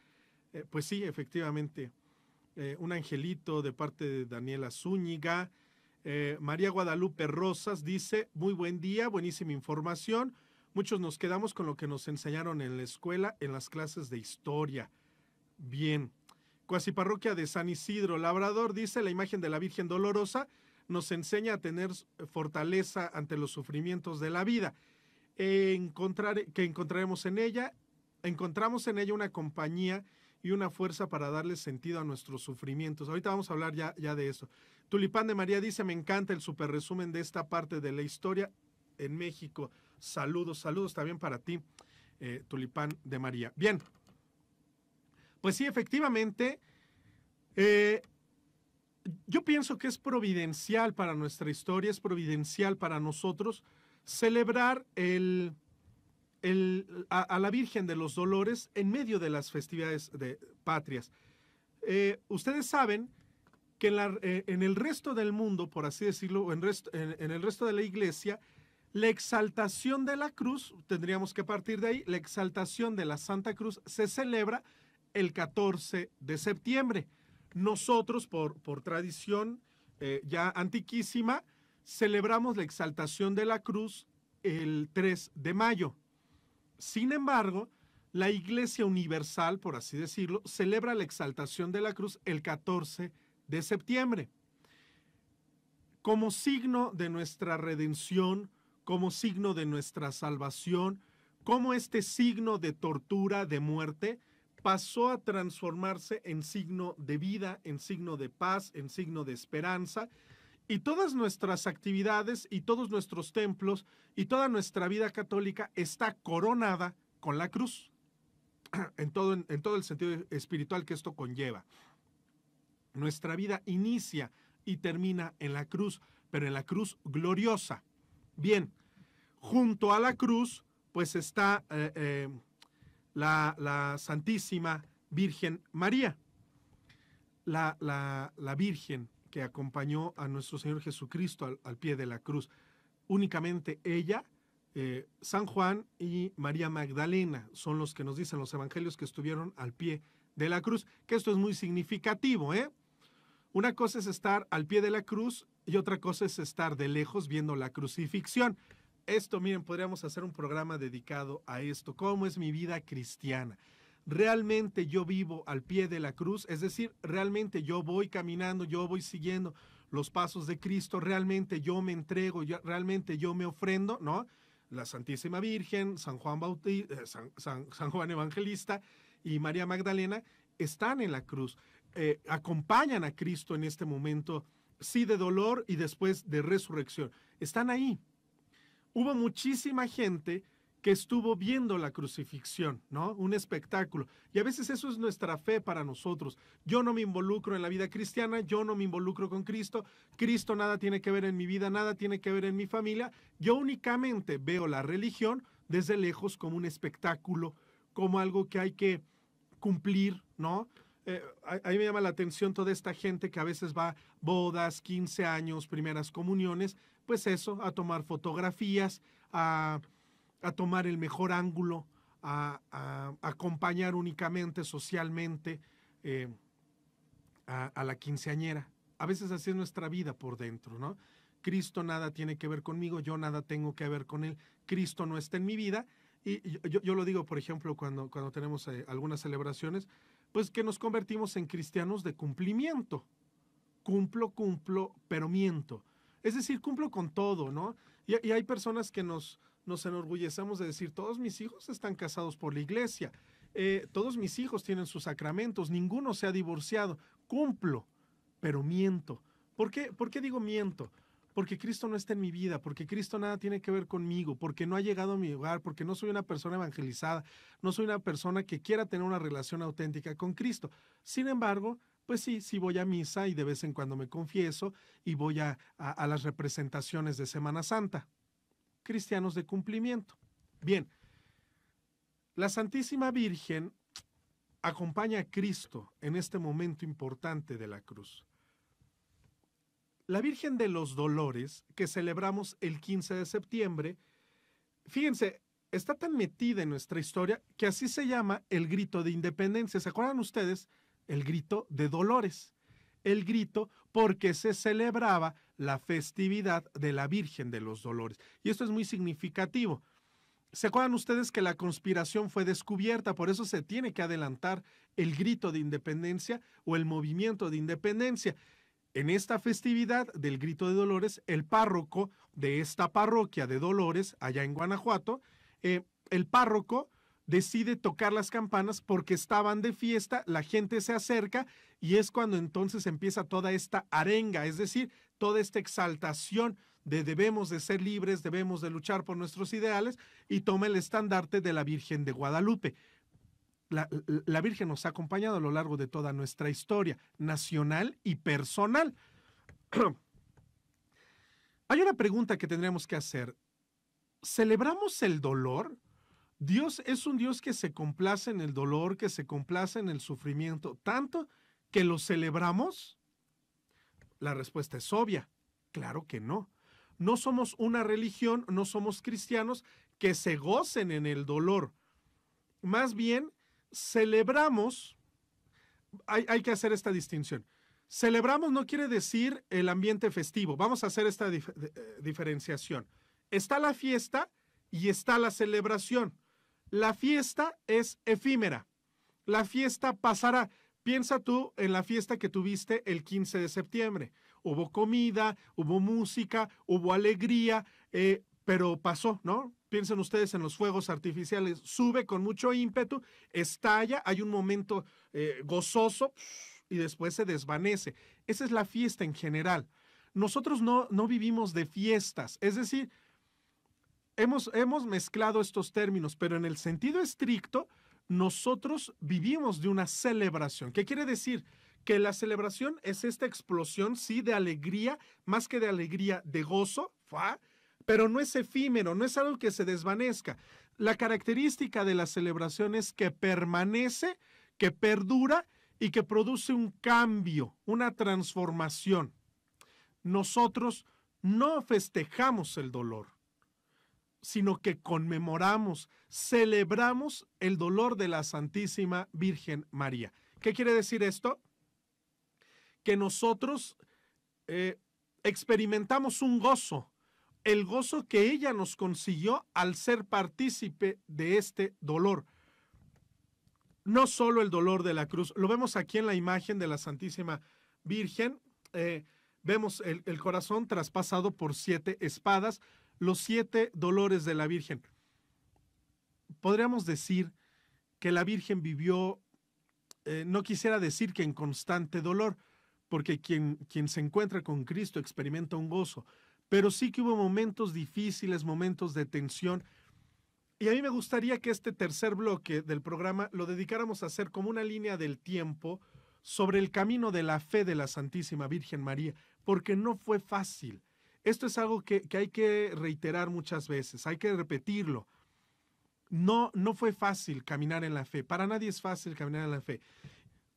Pues sí, efectivamente. Un angelito de parte de Daniela Zúñiga. María Guadalupe Rosas dice, muy buen día, buenísima información. Muchos nos quedamos con lo que nos enseñaron en la escuela, en las clases de historia. Bien. Cuasiparroquia de San Isidro Labrador dice, la imagen de la Virgen Dolorosa nos enseña a tener fortaleza ante los sufrimientos de la vida. Que encontramos en ella una compañía y una fuerza para darle sentido a nuestros sufrimientos. Ahorita vamos a hablar ya de eso. Tulipán de María dice, me encanta el super resumen de esta parte de la historia en México. Saludos también para ti, Tulipán de María. Bien, pues sí, efectivamente, yo pienso que es providencial para nuestra historia, es providencial para nosotros celebrar a la Virgen de los Dolores en medio de las festividades patrias. Ustedes saben que en el resto del mundo, por así decirlo, en el resto de la iglesia, la exaltación de la cruz, tendríamos que partir de ahí, la exaltación de la Santa Cruz se celebra el 14 de septiembre. Nosotros, por tradición ya antiquísima, celebramos la exaltación de la cruz el 3 de mayo. Sin embargo, la Iglesia Universal, por así decirlo, celebra la exaltación de la cruz el 14 de septiembre. como signo de nuestra redención, como signo de nuestra salvación, cómo este signo de tortura, de muerte, pasó a transformarse en signo de vida, en signo de paz, en signo de esperanza. Y todas nuestras actividades y todos nuestros templos y toda nuestra vida católica está coronada con la cruz, en todo el sentido espiritual que esto conlleva. Nuestra vida inicia y termina en la cruz, pero en la cruz gloriosa. Bien, junto a la cruz, pues está la Santísima Virgen María, la Virgen que acompañó a nuestro Señor Jesucristo al pie de la cruz. Únicamente ella, San Juan y María Magdalena son los que nos dicen los evangelios que estuvieron al pie de la cruz, que esto es muy significativo, ¿eh? Una cosa es estar al pie de la cruz y otra cosa es estar de lejos viendo la crucifixión. Esto, miren, podríamos hacer un programa dedicado a esto. ¿Cómo es mi vida cristiana? ¿Realmente yo vivo al pie de la cruz? Es decir, ¿realmente yo voy caminando, yo voy siguiendo los pasos de Cristo? ¿Realmente yo me entrego? ¿Realmente yo me ofrendo? ¿No? La Santísima Virgen, San Juan San Juan Evangelista y María Magdalena están en la cruz. Acompañan a Cristo en este momento, sí, de dolor y después de resurrección. Están ahí. Hubo muchísima gente que estuvo viendo la crucifixión, ¿no? Un espectáculo. Y a veces eso es nuestra fe para nosotros. Yo no me involucro en la vida cristiana, yo no me involucro con Cristo. Cristo nada tiene que ver en mi vida, nada tiene que ver en mi familia. Yo únicamente veo la religión desde lejos como un espectáculo, como algo que hay que cumplir, ¿no? Ahí me llama la atención toda esta gente que a veces va a bodas, 15 años, primeras comuniones, pues eso, a tomar fotografías, a tomar el mejor ángulo, a acompañar únicamente socialmente a la quinceañera. A veces así es nuestra vida por dentro, ¿no? Cristo nada tiene que ver conmigo, yo nada tengo que ver con él, Cristo no está en mi vida. Y yo lo digo, por ejemplo, cuando tenemos algunas celebraciones, pues que nos convertimos en cristianos de cumplimiento. Cumplo, pero miento. Es decir, cumplo con todo, ¿no? Y hay personas que nos enorgullecemos de decir, todos mis hijos están casados por la iglesia, todos mis hijos tienen sus sacramentos, ninguno se ha divorciado. Cumplo, pero miento. ¿Por qué digo miento? Porque Cristo no está en mi vida, porque Cristo nada tiene que ver conmigo, porque no ha llegado a mi hogar, porque no soy una persona evangelizada, no soy una persona que quiera tener una relación auténtica con Cristo. Sin embargo, pues sí voy a misa y de vez en cuando me confieso y voy a las representaciones de Semana Santa. Cristianos de cumplimiento. Bien, la Santísima Virgen acompaña a Cristo en este momento importante de la cruz. La Virgen de los Dolores, que celebramos el 15 de septiembre, fíjense, está tan metida en nuestra historia que así se llama el grito de independencia. ¿Se acuerdan ustedes? El grito de Dolores. El grito porque se celebraba la festividad de la Virgen de los Dolores. Y esto es muy significativo. ¿Se acuerdan ustedes que la conspiración fue descubierta? Por eso se tiene que adelantar el grito de independencia o el movimiento de independencia. En esta festividad del grito de Dolores, el párroco de esta parroquia de Dolores, allá en Guanajuato, el párroco decide tocar las campanas porque estaban de fiesta, la gente se acerca y es cuando entonces empieza toda esta arenga, es decir, toda esta exaltación de debemos de ser libres, debemos de luchar por nuestros ideales, y toma el estandarte de la Virgen de Guadalupe. La Virgen nos ha acompañado a lo largo de toda nuestra historia, nacional y personal. Hay una pregunta que tendremos que hacer. ¿Celebramos el dolor? ¿Dios es un Dios que se complace en el dolor, que se complace en el sufrimiento, tanto que lo celebramos? La respuesta es obvia. Claro que no. No somos una religión, no somos cristianos que se gocen en el dolor. Más bien, celebramos, hay que hacer esta distinción. Celebramos no quiere decir el ambiente festivo. Vamos a hacer esta diferenciación. Está la fiesta y está la celebración. La fiesta es efímera. La fiesta pasará. Piensa tú en la fiesta que tuviste el 15 de septiembre hubo comida, hubo música, hubo alegría, pero pasó, ¿no? Piensen ustedes en los fuegos artificiales, sube con mucho ímpetu, estalla, hay un momento gozoso y después se desvanece. Esa es la fiesta en general. Nosotros no vivimos de fiestas, es decir, hemos mezclado estos términos, pero en el sentido estricto, nosotros vivimos de una celebración. ¿Qué quiere decir? Que la celebración es esta explosión, sí, de alegría, más que de alegría, de gozo, ¿fa? Pero no es efímero, no es algo que se desvanezca. La característica de la celebración es que permanece, que perdura y que produce un cambio, una transformación. Nosotros no festejamos el dolor, sino que conmemoramos, celebramos el dolor de la Santísima Virgen María. ¿Qué quiere decir esto? Que nosotros experimentamos un gozo, el gozo que ella nos consiguió al ser partícipe de este dolor. No solo el dolor de la cruz, lo vemos aquí en la imagen de la Santísima Virgen, vemos el corazón traspasado por 7 espadas, los 7 dolores de la Virgen. Podríamos decir que la Virgen vivió, no quisiera decir que en constante dolor, porque quien se encuentra con Cristo experimenta un gozo, pero sí que hubo momentos difíciles, momentos de tensión. Y a mí me gustaría que este tercer bloque del programa lo dedicáramos a hacer como una línea del tiempo sobre el camino de la fe de la Santísima Virgen María, porque no fue fácil. Esto es algo que hay que reiterar muchas veces, hay que repetirlo. No fue fácil caminar en la fe, para nadie es fácil caminar en la fe.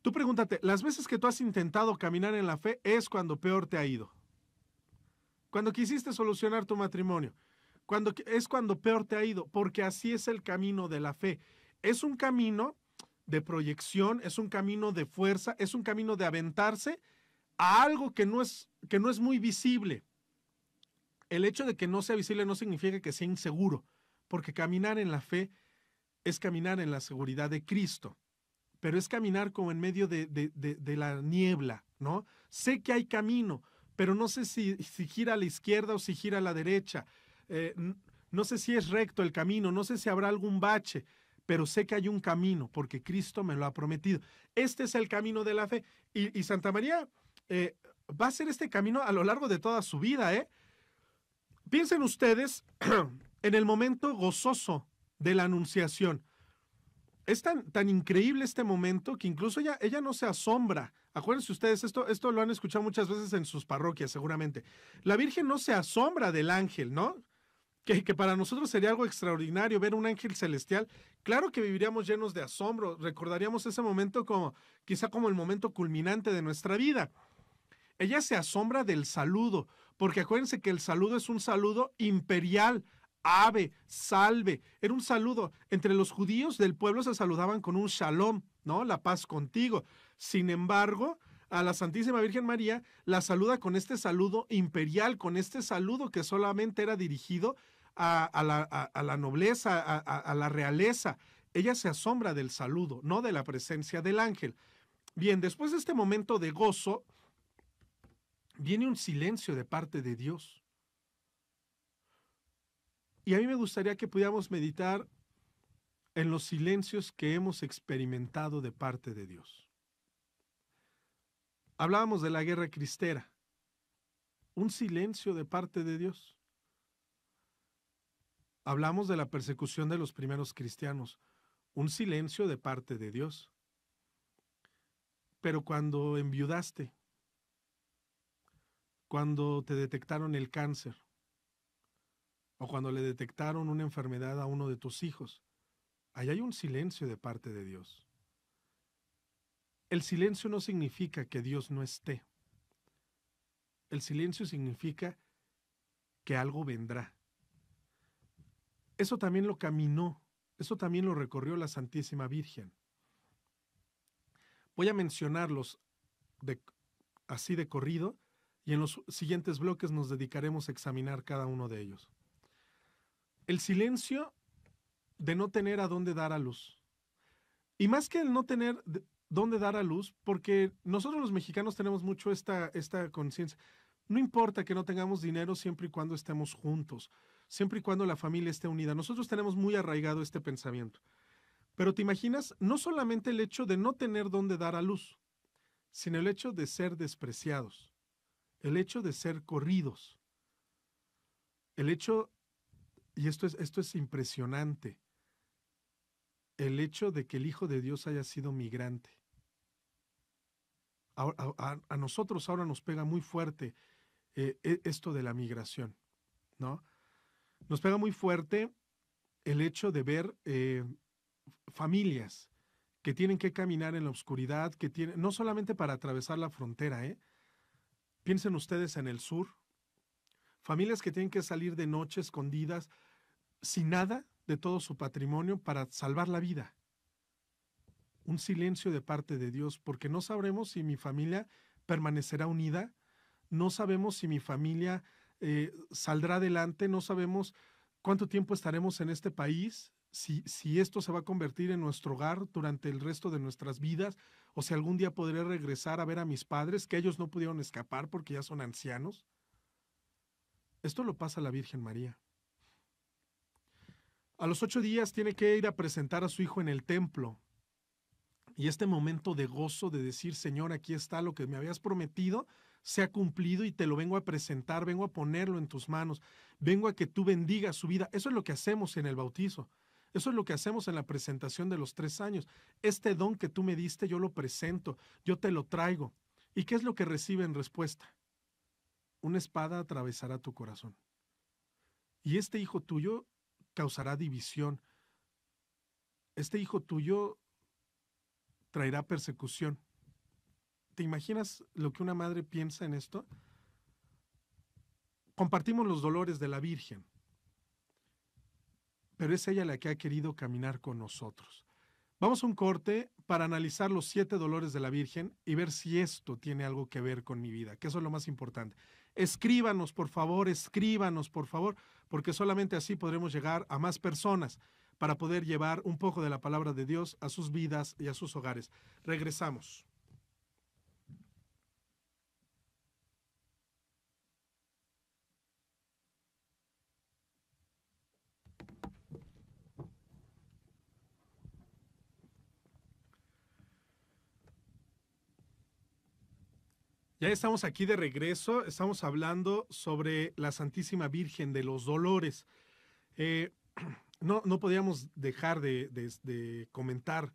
Tú pregúntate, las veces que tú has intentado caminar en la fe es cuando peor te ha ido. Cuando quisiste solucionar tu matrimonio, es cuando peor te ha ido, porque así es el camino de la fe. Es un camino de proyección, es un camino de fuerza, es un camino de aventarse a algo que no es muy visible. El hecho de que no sea visible no significa que sea inseguro, porque caminar en la fe es caminar en la seguridad de Cristo, pero es caminar como en medio de la niebla, ¿no? Sé que hay camino, pero no sé si gira a la izquierda o si gira a la derecha. No sé si es recto el camino, no sé si habrá algún bache, pero sé que hay un camino porque Cristo me lo ha prometido. Este es el camino de la fe. Y Santa María va a hacer este camino a lo largo de toda su vida, ¿eh? Piensen ustedes en el momento gozoso de la Anunciación. Es tan increíble este momento que incluso ella no se asombra. Acuérdense ustedes, esto lo han escuchado muchas veces en sus parroquias seguramente. La Virgen no se asombra del ángel, ¿no? Que para nosotros sería algo extraordinario ver un ángel celestial. Claro que viviríamos llenos de asombro, recordaríamos ese momento quizá como el momento culminante de nuestra vida. Ella se asombra del saludo, porque acuérdense que el saludo es un saludo imperial. Ave, salve, era un saludo. Entre los judíos del pueblo se saludaban con un shalom, ¿no? La paz contigo. Sin embargo, a la Santísima Virgen María la saluda con este saludo imperial, con este saludo que solamente era dirigido a la nobleza, a la realeza. Ella se asombra del saludo, no de la presencia del ángel. Bien, después de este momento de gozo, viene un silencio de parte de Dios. Y a mí me gustaría que pudiéramos meditar en los silencios que hemos experimentado de parte de Dios. Hablábamos de la guerra cristera, un silencio de parte de Dios. Hablamos de la persecución de los primeros cristianos, un silencio de parte de Dios. Pero cuando enviudaste, cuando te detectaron el cáncer, o cuando le detectaron una enfermedad a uno de tus hijos, ahí hay un silencio de parte de Dios. El silencio no significa que Dios no esté. El silencio significa que algo vendrá. Eso también lo caminó, eso también lo recorrió la Santísima Virgen. Voy a mencionarlos así de corrido y en los siguientes bloques nos dedicaremos a examinar cada uno de ellos. El silencio de no tener a dónde dar a luz. Y más que el no tener dónde dar a luz, porque nosotros los mexicanos tenemos mucho esta conciencia. No importa que no tengamos dinero siempre y cuando estemos juntos, siempre y cuando la familia esté unida. Nosotros tenemos muy arraigado este pensamiento. Pero te imaginas, no solamente el hecho de no tener dónde dar a luz, sino el hecho de ser despreciados, el hecho de ser corridos, el hecho, y esto es impresionante, el hecho de que el Hijo de Dios haya sido migrante. A nosotros ahora nos pega muy fuerte esto de la migración, ¿no? Nos pega muy fuerte el hecho de ver familias que tienen que caminar en la oscuridad, que tienen, no solamente para atravesar la frontera, piensen ustedes en el sur, familias que tienen que salir de noche escondidas, sin nada de todo su patrimonio para salvar la vida. Un silencio de parte de Dios, porque no sabremos si mi familia permanecerá unida, no sabemos si mi familia saldrá adelante, no sabemos cuánto tiempo estaremos en este país, si esto se va a convertir en nuestro hogar durante el resto de nuestras vidas, o si algún día podré regresar a ver a mis padres, que ellos no pudieron escapar porque ya son ancianos. Esto lo pasa a la Virgen María. A los 8 días tiene que ir a presentar a su hijo en el templo. Y este momento de gozo, de decir, Señor, aquí está lo que me habías prometido, se ha cumplido y te lo vengo a presentar, vengo a ponerlo en tus manos, vengo a que tú bendigas su vida. Eso es lo que hacemos en el bautizo. Eso es lo que hacemos en la presentación de los 3 años. Este don que tú me diste, yo lo presento, yo te lo traigo. ¿Y qué es lo que recibe en respuesta? Una espada atravesará tu corazón. Y este hijo tuyo causará división. Este hijo tuyo traerá persecución. ¿Te imaginas lo que una madre piensa en esto? Compartimos los dolores de la Virgen, pero es ella la que ha querido caminar con nosotros. Vamos a un corte para analizar los 7 dolores de la Virgen y ver si esto tiene algo que ver con mi vida, que eso es lo más importante. Escríbanos, por favor, porque solamente así podremos llegar a más personas para poder llevar un poco de la palabra de Dios a sus vidas y a sus hogares. Regresamos. Ya estamos aquí de regreso, estamos hablando sobre la Santísima Virgen de los Dolores. No podíamos dejar de comentar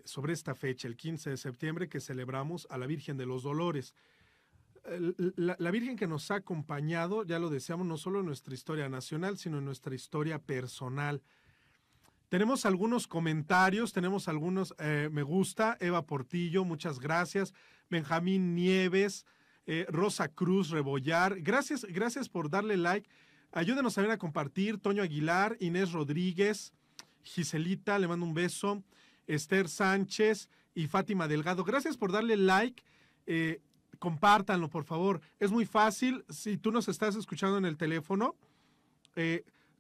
sobre esta fecha, el 15 de septiembre, que celebramos a la Virgen de los Dolores. La Virgen que nos ha acompañado, ya lo decíamos, no solo en nuestra historia nacional, sino en nuestra historia personal. Tenemos algunos comentarios, tenemos algunos me gusta. Eva Portillo, muchas gracias. Benjamín Nieves, Rosa Cruz Rebollar, gracias por darle like. Ayúdenos también a compartir. Toño Aguilar, Inés Rodríguez, Giselita, le mando un beso. Esther Sánchez y Fátima Delgado, gracias por darle like. Compártanlo, por favor. Es muy fácil. Si tú nos estás escuchando en el teléfono,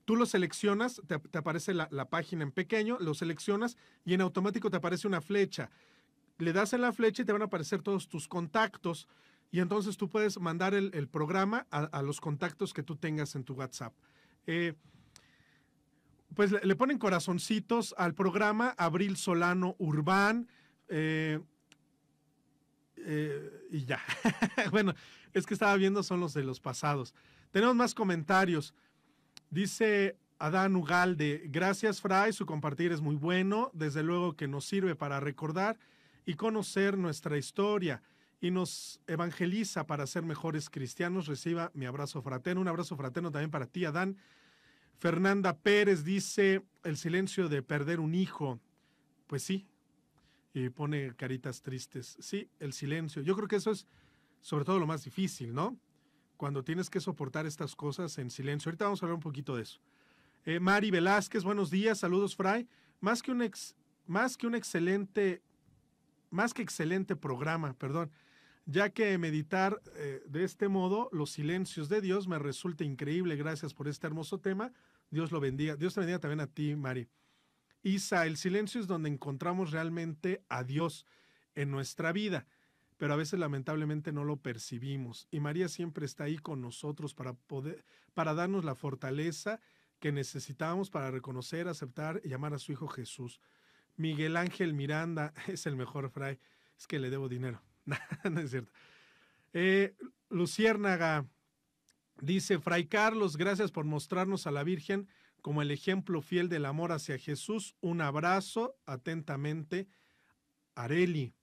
tú lo seleccionas, te aparece la página en pequeño, lo seleccionas y en automático te aparece una flecha. Le das en la flecha y te van a aparecer todos tus contactos y entonces tú puedes mandar el programa a los contactos que tú tengas en tu WhatsApp. Pues le ponen corazoncitos al programa. Abril Solano Urbán, y ya. Bueno, es que estaba viendo, son los de los pasados. Tenemos más comentarios. Dice Adán Ugalde, gracias Fray, su compartir es muy bueno, desde luego que nos sirve para recordar y conocer nuestra historia y nos evangeliza para ser mejores cristianos. Reciba mi abrazo fraterno, un abrazo fraterno también para ti, Adán. Fernanda Pérez dice, el silencio de perder un hijo, pues sí, y pone caritas tristes. Sí, el silencio, yo creo que eso es sobre todo lo más difícil, ¿no? Cuando tienes que soportar estas cosas en silencio. Ahorita vamos a hablar un poquito de eso. Mari Velázquez, buenos días, saludos Fray. Más que excelente programa, perdón, ya que meditar de este modo los silencios de Dios me resulta increíble. Gracias por este hermoso tema. Dios lo bendiga. Dios te bendiga también a ti, Mari. Isa, el silencio es donde encontramos realmente a Dios en nuestra vida, pero a veces lamentablemente no lo percibimos. Y María siempre está ahí con nosotros para darnos la fortaleza que necesitamos para reconocer, aceptar y amar a su Hijo Jesús. Miguel Ángel Miranda es el mejor fray. Es que le debo dinero. No es cierto. Luciérnaga dice, Fray Carlos, gracias por mostrarnos a la Virgen como el ejemplo fiel del amor hacia Jesús. Un abrazo, atentamente, Areli.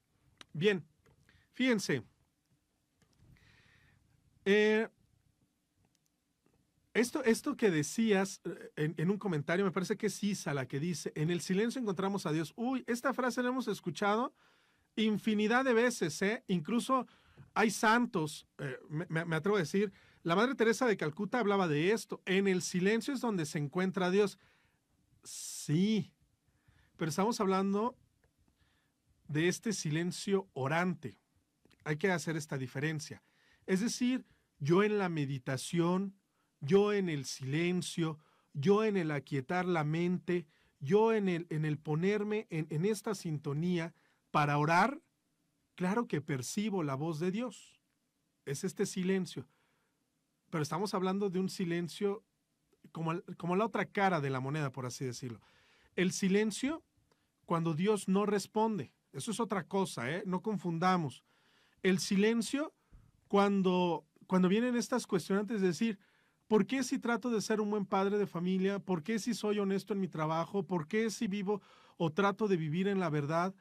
Bien, fíjense. Esto que decías en un comentario, me parece que es Isa la que dice, en el silencio encontramos a Dios. Uy, esta frase la hemos escuchado infinidad de veces, ¿eh? Incluso hay santos, me atrevo a decir, la Madre Teresa de Calcuta hablaba de esto, en el silencio es donde se encuentra Dios. Sí, pero estamos hablando de este silencio orante. Hay que hacer esta diferencia. Es decir, yo en la meditación, yo en el silencio, yo en el aquietar la mente, yo en el ponerme en esta sintonía para orar, claro que percibo la voz de Dios. Es este silencio. Pero estamos hablando de un silencio como la otra cara de la moneda, por así decirlo. El silencio cuando Dios no responde. Eso es otra cosa, ¿eh? No confundamos. El silencio cuando vienen estas cuestionantes de decir, ¿por qué si trato de ser un buen padre de familia? ¿Por qué si soy honesto en mi trabajo? ¿Por qué si vivo o trato de vivir en la verdad?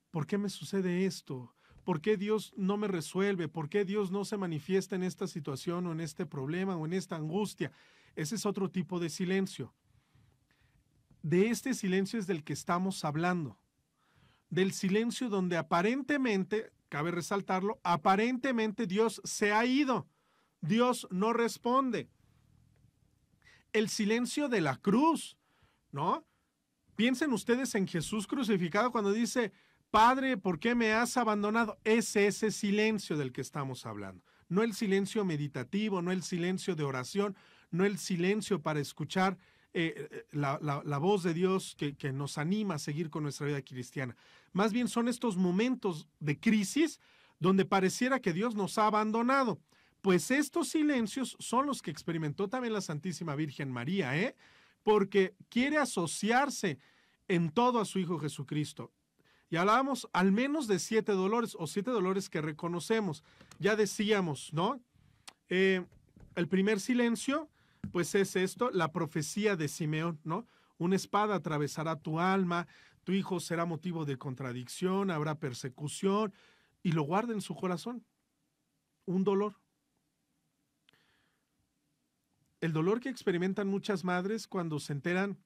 ¿Por qué me sucede esto? ¿Por qué Dios no me resuelve? ¿Por qué Dios no se manifiesta en esta situación o en este problema o en esta angustia? Ese es otro tipo de silencio. De este silencio es del que estamos hablando. Del silencio donde aparentemente, cabe resaltarlo, aparentemente Dios se ha ido. Dios no responde. El silencio de la cruz, ¿no? Piensen ustedes en Jesús crucificado cuando dice, Padre, ¿por qué me has abandonado? Es ese silencio del que estamos hablando. No el silencio meditativo, no el silencio de oración, no el silencio para escuchar la voz de Dios que nos anima a seguir con nuestra vida cristiana. Más bien son estos momentos de crisis donde pareciera que Dios nos ha abandonado. Pues estos silencios son los que experimentó también la Santísima Virgen María, porque quiere asociarse en todo a su Hijo Jesucristo. Y hablábamos al menos de 7 dolores o 7 dolores que reconocemos. Ya decíamos, ¿no? El primer silencio, pues es esto, la profecía de Simeón, ¿no? Una espada atravesará tu alma, tu hijo será motivo de contradicción, habrá persecución, y lo guarda en su corazón. Un dolor. El dolor que experimentan muchas madres cuando se enteran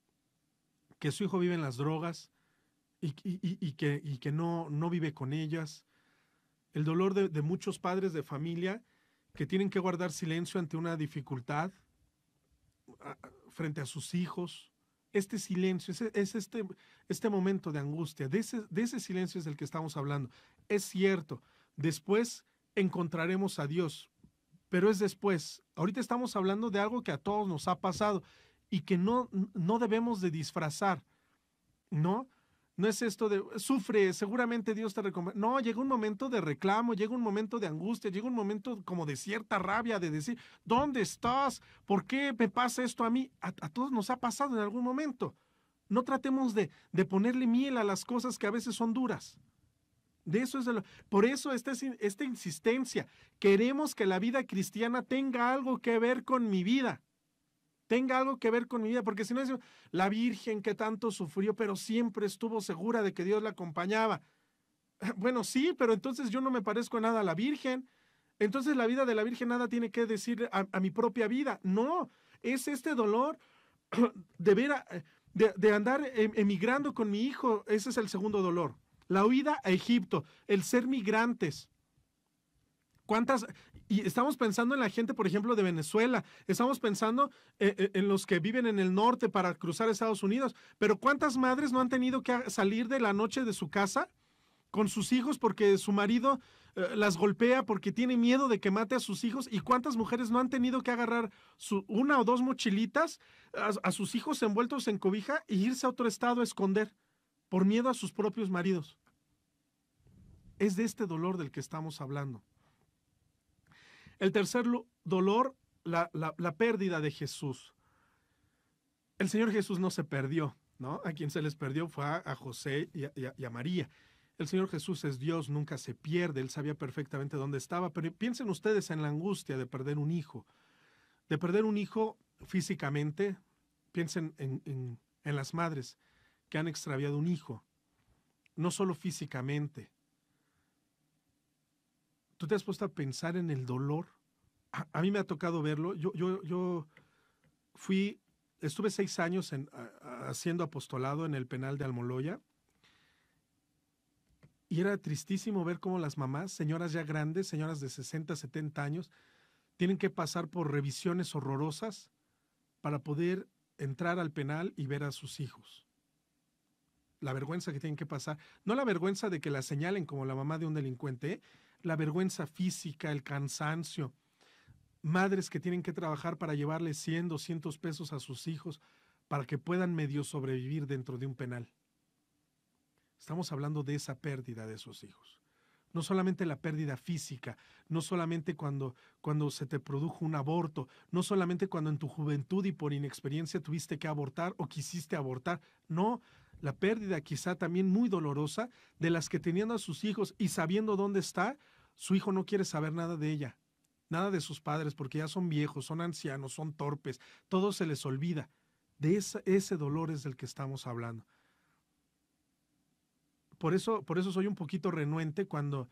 que su hijo vive en las drogas y que no vive con ellas. El dolor de muchos padres de familia que tienen que guardar silencio ante una dificultad frente a sus hijos. Este silencio, es este momento de angustia, de ese silencio es del que estamos hablando. Es cierto, después encontraremos a Dios, pero es después. Ahorita estamos hablando de algo que a todos nos ha pasado y que no debemos de disfrazar, ¿no? No es esto de, sufre, seguramente Dios te recompensa. No, llega un momento de reclamo, llega un momento de angustia, llega un momento como de cierta rabia, de decir, ¿dónde estás? ¿Por qué me pasa esto a mí? A todos nos ha pasado en algún momento. No tratemos de ponerle miel a las cosas que a veces son duras. De eso es por eso esta insistencia. Queremos que la vida cristiana tenga algo que ver con mi vida. Tenga algo que ver con mi vida, porque si no es la Virgen que tanto sufrió, pero siempre estuvo segura de que Dios la acompañaba. Bueno, sí, pero entonces yo no me parezco nada a la Virgen. Entonces la vida de la Virgen nada tiene que decir a mi propia vida. No, es este dolor de andar emigrando con mi hijo. Ese es el segundo dolor. La huida a Egipto, el ser migrantes. Y estamos pensando en la gente, por ejemplo, de Venezuela, estamos pensando en los que viven en el norte para cruzar Estados Unidos, pero ¿cuántas madres no han tenido que salir de la noche de su casa con sus hijos porque su marido las golpea, porque tiene miedo de que mate a sus hijos. ¿Y cuántas mujeres no han tenido que agarrar una o dos mochilitas a sus hijos envueltos en cobija e irse a otro estado a esconder por miedo a sus propios maridos? Es de este dolor del que estamos hablando. El tercer dolor, la pérdida de Jesús. El Señor Jesús no se perdió, ¿no? A quien se les perdió fue a José y a María. El Señor Jesús es Dios, nunca se pierde, Él sabía perfectamente dónde estaba, pero piensen ustedes en la angustia de perder un hijo físicamente. Piensen en las madres que han extraviado un hijo, no solo físicamente. ¿Tú te has puesto a pensar en el dolor? A mí me ha tocado verlo. Yo estuve 6 años haciendo apostolado en el penal de Almoloya, y era tristísimo ver cómo las mamás, señoras ya grandes, señoras de 60, 70 años, tienen que pasar por revisiones horrorosas para poder entrar al penal y ver a sus hijos. La vergüenza que tienen que pasar, no la vergüenza de que la señalen como la mamá de un delincuente, la vergüenza física, el cansancio. Madres que tienen que trabajar para llevarle 100, 200 pesos a sus hijos para que puedan medio sobrevivir dentro de un penal. Estamos hablando de esa pérdida de esos hijos. No solamente la pérdida física, no solamente cuando se te produjo un aborto, no solamente cuando en tu juventud y por inexperiencia tuviste que abortar o quisiste abortar. No, la pérdida quizá también muy dolorosa de las que teniendo a sus hijos y sabiendo dónde está, su hijo no quiere saber nada de ella, nada de sus padres, porque ya son viejos, son ancianos, son torpes, todo se les olvida. De ese dolor es del que estamos hablando. Por eso soy un poquito renuente cuando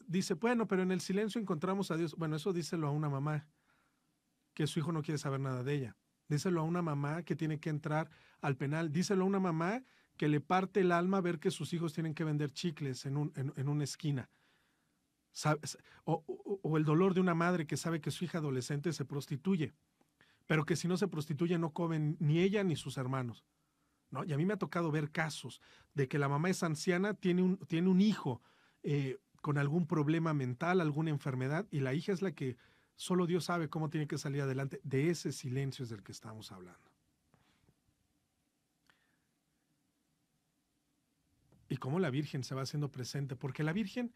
dice, bueno, pero en el silencio encontramos a Dios. Bueno, eso díselo a una mamá que su hijo no quiere saber nada de ella. Díselo a una mamá que tiene que entrar al penal. Díselo a una mamá que le parte el alma ver que sus hijos tienen que vender chicles en una esquina. O el dolor de una madre que sabe que su hija adolescente se prostituye, pero que si no se prostituye no comen ni ella ni sus hermanos, ¿no? Y a mí me ha tocado ver casos de que la mamá es anciana, tiene un hijo con algún problema mental, alguna enfermedad, y la hija es la que solo Dios sabe cómo tiene que salir adelante. De ese silencio es del que estamos hablando. Y cómo la Virgen se va haciendo presente, porque la Virgen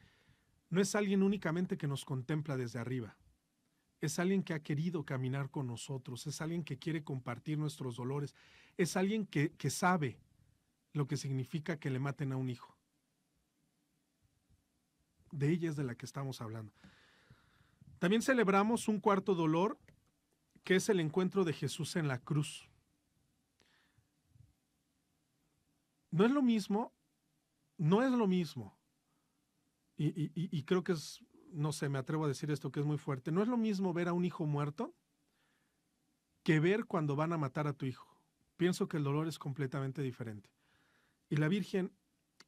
no es alguien únicamente que nos contempla desde arriba. Es alguien que ha querido caminar con nosotros, es alguien que quiere compartir nuestros dolores, es alguien que sabe lo que significa que le maten a un hijo. De ella es de la que estamos hablando. También celebramos un cuarto dolor, que es el encuentro de Jesús en la cruz. No es lo mismo, y creo que es, no sé, me atrevo a decir esto que es muy fuerte, no es lo mismo ver a un hijo muerto que ver cuando van a matar a tu hijo. Pienso que el dolor es completamente diferente. Y la Virgen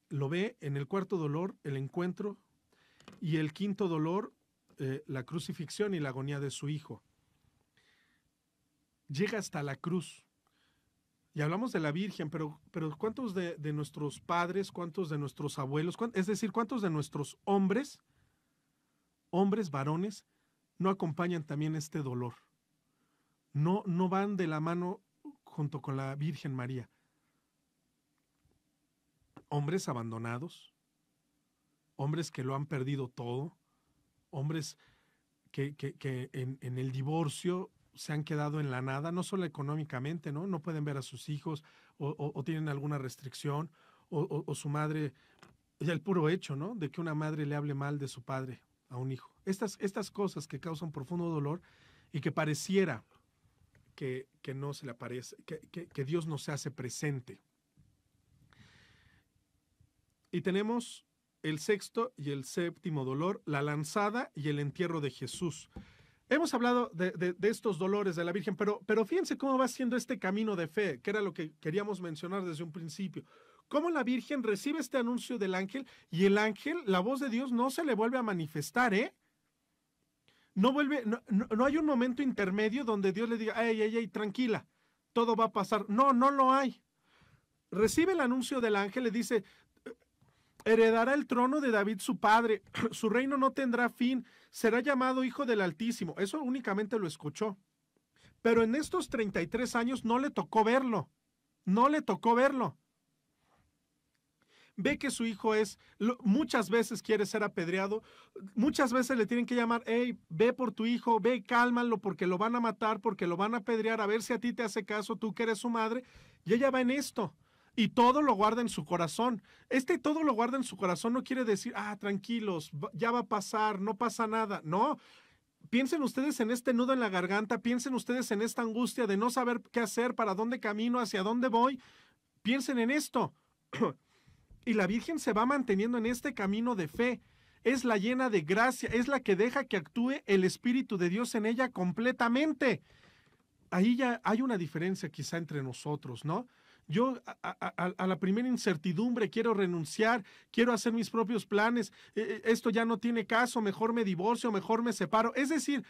lo ve en el cuarto dolor, el encuentro, y el quinto dolor, la crucifixión y la agonía de su hijo. Llega hasta la cruz. Y hablamos de la Virgen, pero ¿cuántos de nuestros padres, cuántos de nuestros abuelos, es decir, cuántos de nuestros hombres, varones, no acompañan también este dolor? No van de la mano junto con la Virgen María. Hombres abandonados, hombres que lo han perdido todo, hombres que en el divorcio se han quedado en la nada, no solo económicamente, ¿no? No pueden ver a sus hijos o tienen alguna restricción o su madre, ya el puro hecho, ¿no? De que una madre le hable mal de su padre a un hijo. Estas cosas que causan profundo dolor y que pareciera que no se le aparece, que Dios no se hace presente. Y tenemos el sexto y el séptimo dolor, la lanzada y el entierro de Jesús. Hemos hablado de estos dolores de la Virgen, pero fíjense cómo va siendo este camino de fe, que era lo que queríamos mencionar desde un principio. Cómo la Virgen recibe este anuncio del ángel y el ángel, la voz de Dios, no se le vuelve a manifestar, ¿eh? No hay un momento intermedio donde Dios le diga, ey, tranquila, todo va a pasar. No lo hay. Recibe el anuncio del ángel, le dice, heredará el trono de David su padre, su reino no tendrá fin, será llamado Hijo del Altísimo. Eso únicamente lo escuchó. Pero en estos 33 años no le tocó verlo, no le tocó verlo. Ve que su hijo muchas veces quiere ser apedreado, muchas veces le tienen que llamar, hey, ve por tu hijo, ve, cálmalo porque lo van a matar, porque lo van a apedrear, a ver si a ti te hace caso, tú que eres su madre, y ella va en esto. Y todo lo guarda en su corazón. Todo lo guarda en su corazón no quiere decir, tranquilos, ya va a pasar, no pasa nada. No, piensen ustedes en este nudo en la garganta, piensen ustedes en esta angustia de no saber qué hacer, para dónde camino, hacia dónde voy. Piensen en esto. Y la Virgen se va manteniendo en este camino de fe. Es la llena de gracia, es la que deja que actúe el Espíritu de Dios en ella completamente. Ahí ya hay una diferencia quizá entre nosotros, ¿no? Yo a la primera incertidumbre quiero renunciar, quiero hacer mis propios planes, esto ya no tiene caso, mejor me divorcio, mejor me separo. Es decir,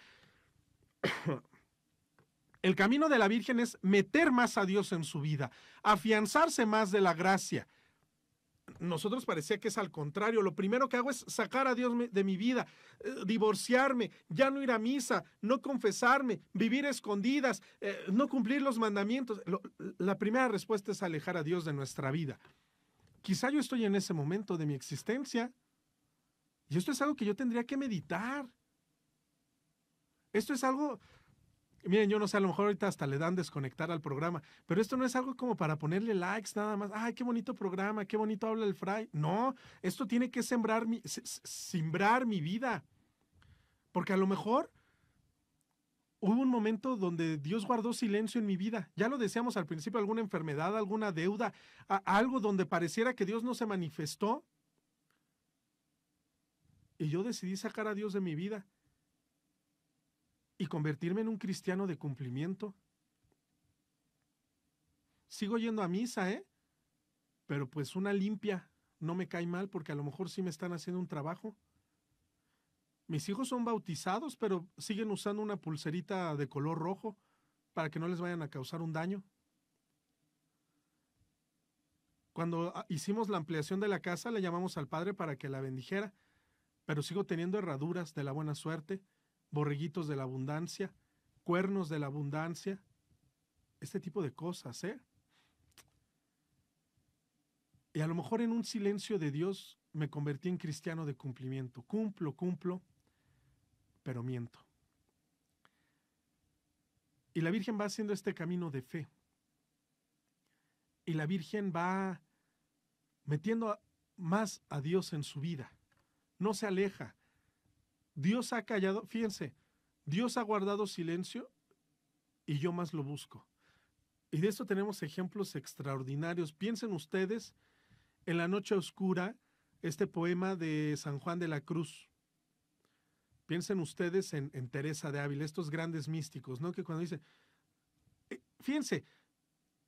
el camino de la Virgen es meter más a Dios en su vida, afianzarse más de la gracia. Nosotros parecía que es al contrario. Lo primero que hago es sacar a Dios de mi vida, divorciarme, ya no ir a misa, no confesarme, vivir escondidas, no cumplir los mandamientos. La primera respuesta es alejar a Dios de nuestra vida. Quizá yo estoy en ese momento de mi existencia y esto es algo que yo tendría que meditar. Esto es algo... Miren, yo no sé, a lo mejor ahorita hasta le dan desconectar al programa, pero esto no es algo como para ponerle likes nada más. Ay, qué bonito programa, qué bonito habla el Fray. No, esto tiene que sembrar simbrar mi vida. Porque a lo mejor hubo un momento donde Dios guardó silencio en mi vida. Ya lo decíamos al principio, alguna enfermedad, alguna deuda, algo donde pareciera que Dios no se manifestó. Y yo decidí sacar a Dios de mi vida y convertirme en un cristiano de cumplimiento. Sigo yendo a misa, pero pues una limpia no me cae mal porque a lo mejor sí me están haciendo un trabajo. Mis hijos son bautizados, pero siguen usando una pulserita de color rojo para que no les vayan a causar un daño. Cuando hicimos la ampliación de la casa, le llamamos al padre para que la bendijera, pero sigo teniendo herraduras de la buena suerte, borreguitos de la abundancia, cuernos de la abundancia, este tipo de cosas, Y a lo mejor en un silencio de Dios me convertí en cristiano de cumplimiento. Cumplo, pero miento. Y la Virgen va haciendo este camino de fe. Y la Virgen va metiendo más a Dios en su vida. No se aleja. Dios ha callado, fíjense, Dios ha guardado silencio y yo más lo busco. Y de esto tenemos ejemplos extraordinarios. Piensen ustedes en La Noche Oscura, este poema de San Juan de la Cruz. Piensen ustedes en Teresa de Ávila, estos grandes místicos, ¿no? Que cuando dice, fíjense,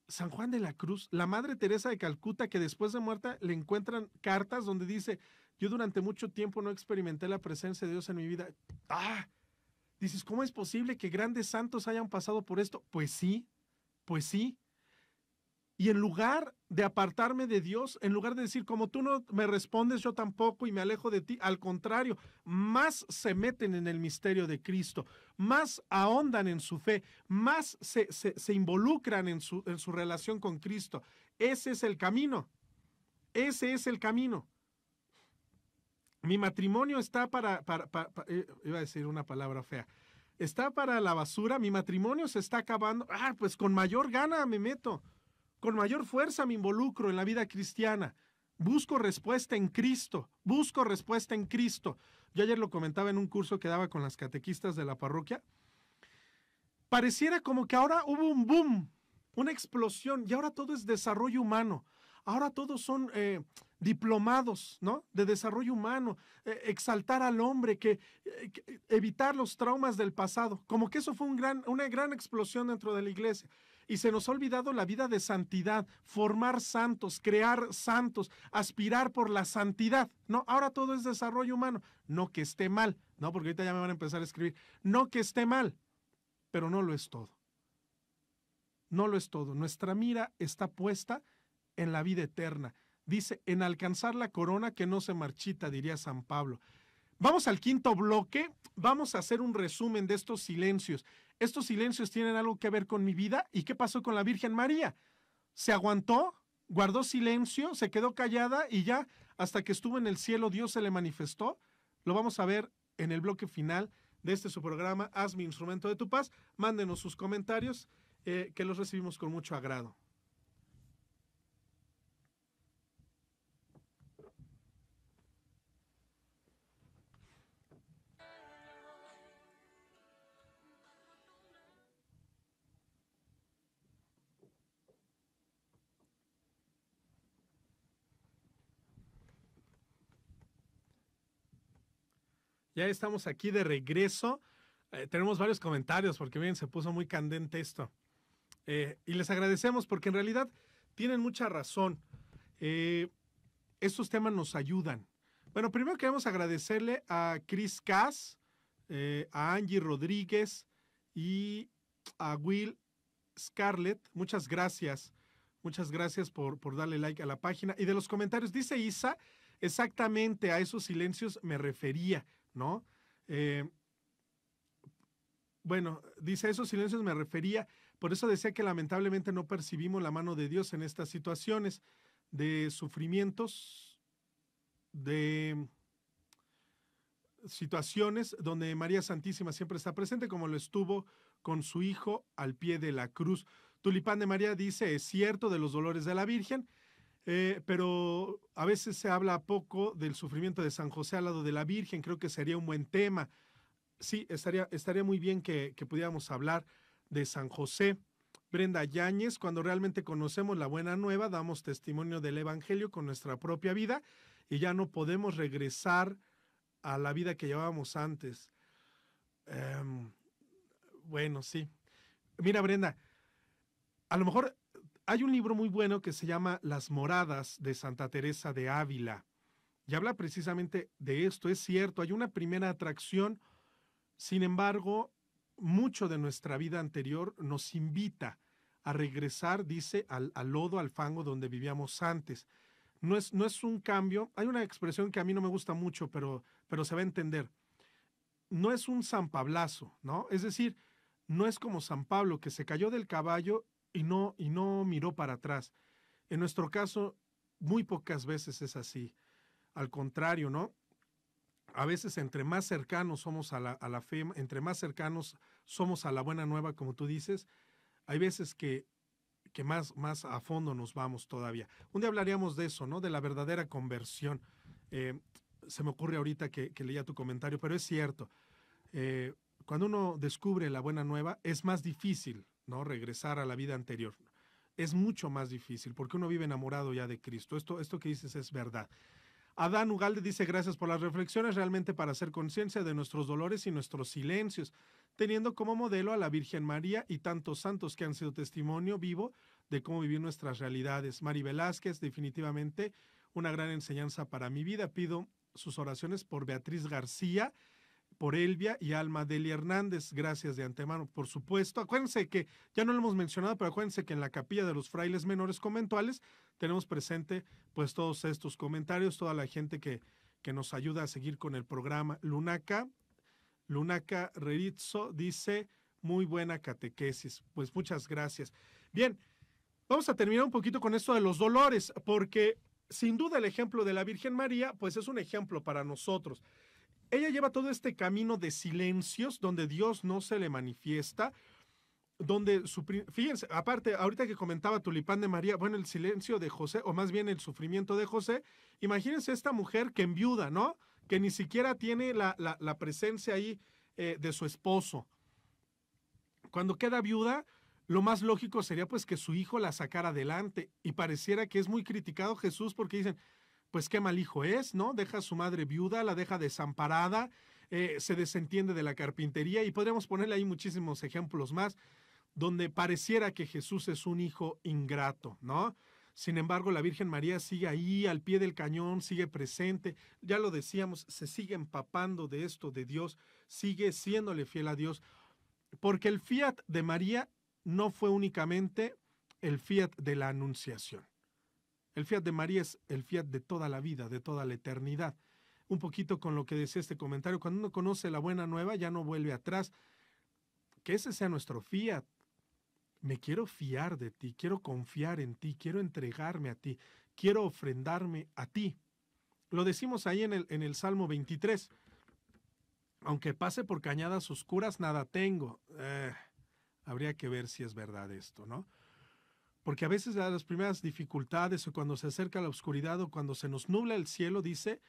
San Juan de la Cruz, la Madre Teresa de Calcuta, que después de muerta le encuentran cartas donde dice, yo durante mucho tiempo no experimenté la presencia de Dios en mi vida. Dices, ¿cómo es posible que grandes santos hayan pasado por esto? Pues sí. Y en lugar de apartarme de Dios, en lugar de decir, como tú no me respondes, yo tampoco y me alejo de ti, al contrario, más se meten en el misterio de Cristo, más ahondan en su fe, más se involucran en su relación con Cristo. Ese es el camino. Ese es el camino. Mi matrimonio está iba a decir una palabra fea, está para la basura, mi matrimonio se está acabando, pues con mayor gana me meto. Con mayor fuerza me involucro en la vida cristiana. Busco respuesta en Cristo. Yo ayer lo comentaba en un curso que daba con las catequistas de la parroquia. Pareciera como que ahora hubo un boom, una explosión, y ahora todo es desarrollo humano. Ahora todos son diplomados, ¿no? De desarrollo humano, exaltar al hombre, evitar los traumas del pasado. Como que eso fue una gran explosión dentro de la iglesia. Y se nos ha olvidado la vida de santidad, formar santos, crear santos, aspirar por la santidad. No, ahora todo es desarrollo humano. No que esté mal, no, porque ahorita ya me van a empezar a escribir. No que esté mal, pero no lo es todo. No lo es todo. Nuestra mira está puesta en la vida eterna. Dice, en alcanzar la corona que no se marchita, diría San Pablo. Vamos al quinto bloque, vamos a hacer un resumen de estos silencios. ¿Estos silencios tienen algo que ver con mi vida? ¿Y qué pasó con la Virgen María? ¿Se aguantó? ¿Guardó silencio? ¿Se quedó callada? Y ya hasta que estuvo en el cielo Dios se le manifestó. Lo vamos a ver en el bloque final de este su programa, Hazme Instrumento de tu Paz. Mándenos sus comentarios, que los recibimos con mucho agrado. Ya estamos aquí de regreso. Tenemos varios comentarios porque miren, se puso muy candente esto. Y les agradecemos porque en realidad tienen mucha razón. Estos temas nos ayudan. Bueno, primero queremos agradecerle a Chris Cass, a Angie Rodríguez y a Will Scarlett. Muchas gracias. Muchas gracias por darle like a la página. Y de los comentarios, dice Isa, exactamente a esos silencios me refería, ¿no? Bueno, dice, a esos silencios me refería, por eso decía que lamentablemente no percibimos la mano de Dios en estas situaciones de sufrimientos, de situaciones donde María Santísima siempre está presente, como lo estuvo con su hijo al pie de la cruz. Tulipán de María dice, es cierto de los dolores de la Virgen, pero a veces se habla poco del sufrimiento de San José al lado de la Virgen, creo que sería un buen tema. Sí, estaría muy bien que pudiéramos hablar de San José. Brenda Yáñez, cuando realmente conocemos la buena nueva, damos testimonio del Evangelio con nuestra propia vida y ya no podemos regresar a la vida que llevábamos antes. Bueno, sí. Mira, Brenda, a lo mejor hay un libro muy bueno que se llama Las Moradas de Santa Teresa de Ávila y habla precisamente de esto. Es cierto, hay una primera atracción, sin embargo, mucho de nuestra vida anterior nos invita a regresar, dice, al lodo, al fango donde vivíamos antes. No es un cambio. Hay una expresión que a mí no me gusta mucho, pero se va a entender. No es un sanpablazo, ¿no? Es decir, no es como San Pablo que se cayó del caballo y no miró para atrás. En nuestro caso, muy pocas veces es así. Al contrario, ¿no? A veces entre más cercanos somos a la fe, entre más cercanos somos a la buena nueva, como tú dices, hay veces que más a fondo nos vamos todavía. Un día hablaríamos de eso, ¿no? De la verdadera conversión. Eh, Se me ocurre ahorita que leía tu comentario, pero es cierto. Eh, Cuando uno descubre la buena nueva, es más difícil, ¿no? Regresar a la vida anterior. Es mucho más difícil porque uno vive enamorado ya de Cristo. Esto que dices es verdad. Adán Ugalde dice, gracias por las reflexiones, realmente para hacer conciencia de nuestros dolores y nuestros silencios, teniendo como modelo a la Virgen María y tantos santos que han sido testimonio vivo de cómo vivir nuestras realidades. Mari Velázquez, definitivamente una gran enseñanza para mi vida. Pido sus oraciones por Beatriz García, por Elvia y Alma Delia Hernández. Gracias de antemano, por supuesto. Acuérdense que, ya no lo hemos mencionado, pero acuérdense que en la capilla de los frailes menores conventuales tenemos presente pues todos estos comentarios, toda la gente que nos ayuda a seguir con el programa. Lunaca Rerizzo dice, muy buena catequesis. Pues muchas gracias. Bien, vamos a terminar un poquito con esto de los dolores, porque sin duda el ejemplo de la Virgen María, pues es un ejemplo para nosotros. Ella lleva todo este camino de silencios donde Dios no se le manifiesta, donde, fíjense, aparte, ahorita que comentaba Tulipán de María, bueno, el silencio de José, o más bien el sufrimiento de José, imagínense esta mujer que enviuda, ¿no? Que ni siquiera tiene la presencia ahí de su esposo. Cuando queda viuda, lo más lógico sería pues que su hijo la sacara adelante, y pareciera que es muy criticado Jesús porque dicen, pues qué mal hijo es, ¿no? Deja a su madre viuda, la deja desamparada, se desentiende de la carpintería y podríamos ponerle ahí muchísimos ejemplos más donde pareciera que Jesús es un hijo ingrato, ¿no? Sin embargo, la Virgen María sigue ahí al pie del cañón, sigue presente, ya lo decíamos, se sigue empapando de esto de Dios, sigue siéndole fiel a Dios, porque el fiat de María no fue únicamente el fiat de la Anunciación. El fiat de María es el fiat de toda la vida, de toda la eternidad. Un poquito con lo que decía este comentario, cuando uno conoce la buena nueva, ya no vuelve atrás. Que ese sea nuestro fiat. Me quiero fiar de ti, quiero confiar en ti, quiero entregarme a ti, quiero ofrendarme a ti. Lo decimos ahí en el Salmo 23. Aunque pase por cañadas oscuras, nada tengo. Habría que ver si es verdad esto, ¿no? Porque a veces las primeras dificultades o cuando se acerca la oscuridad o cuando se nos nubla el cielo, dice,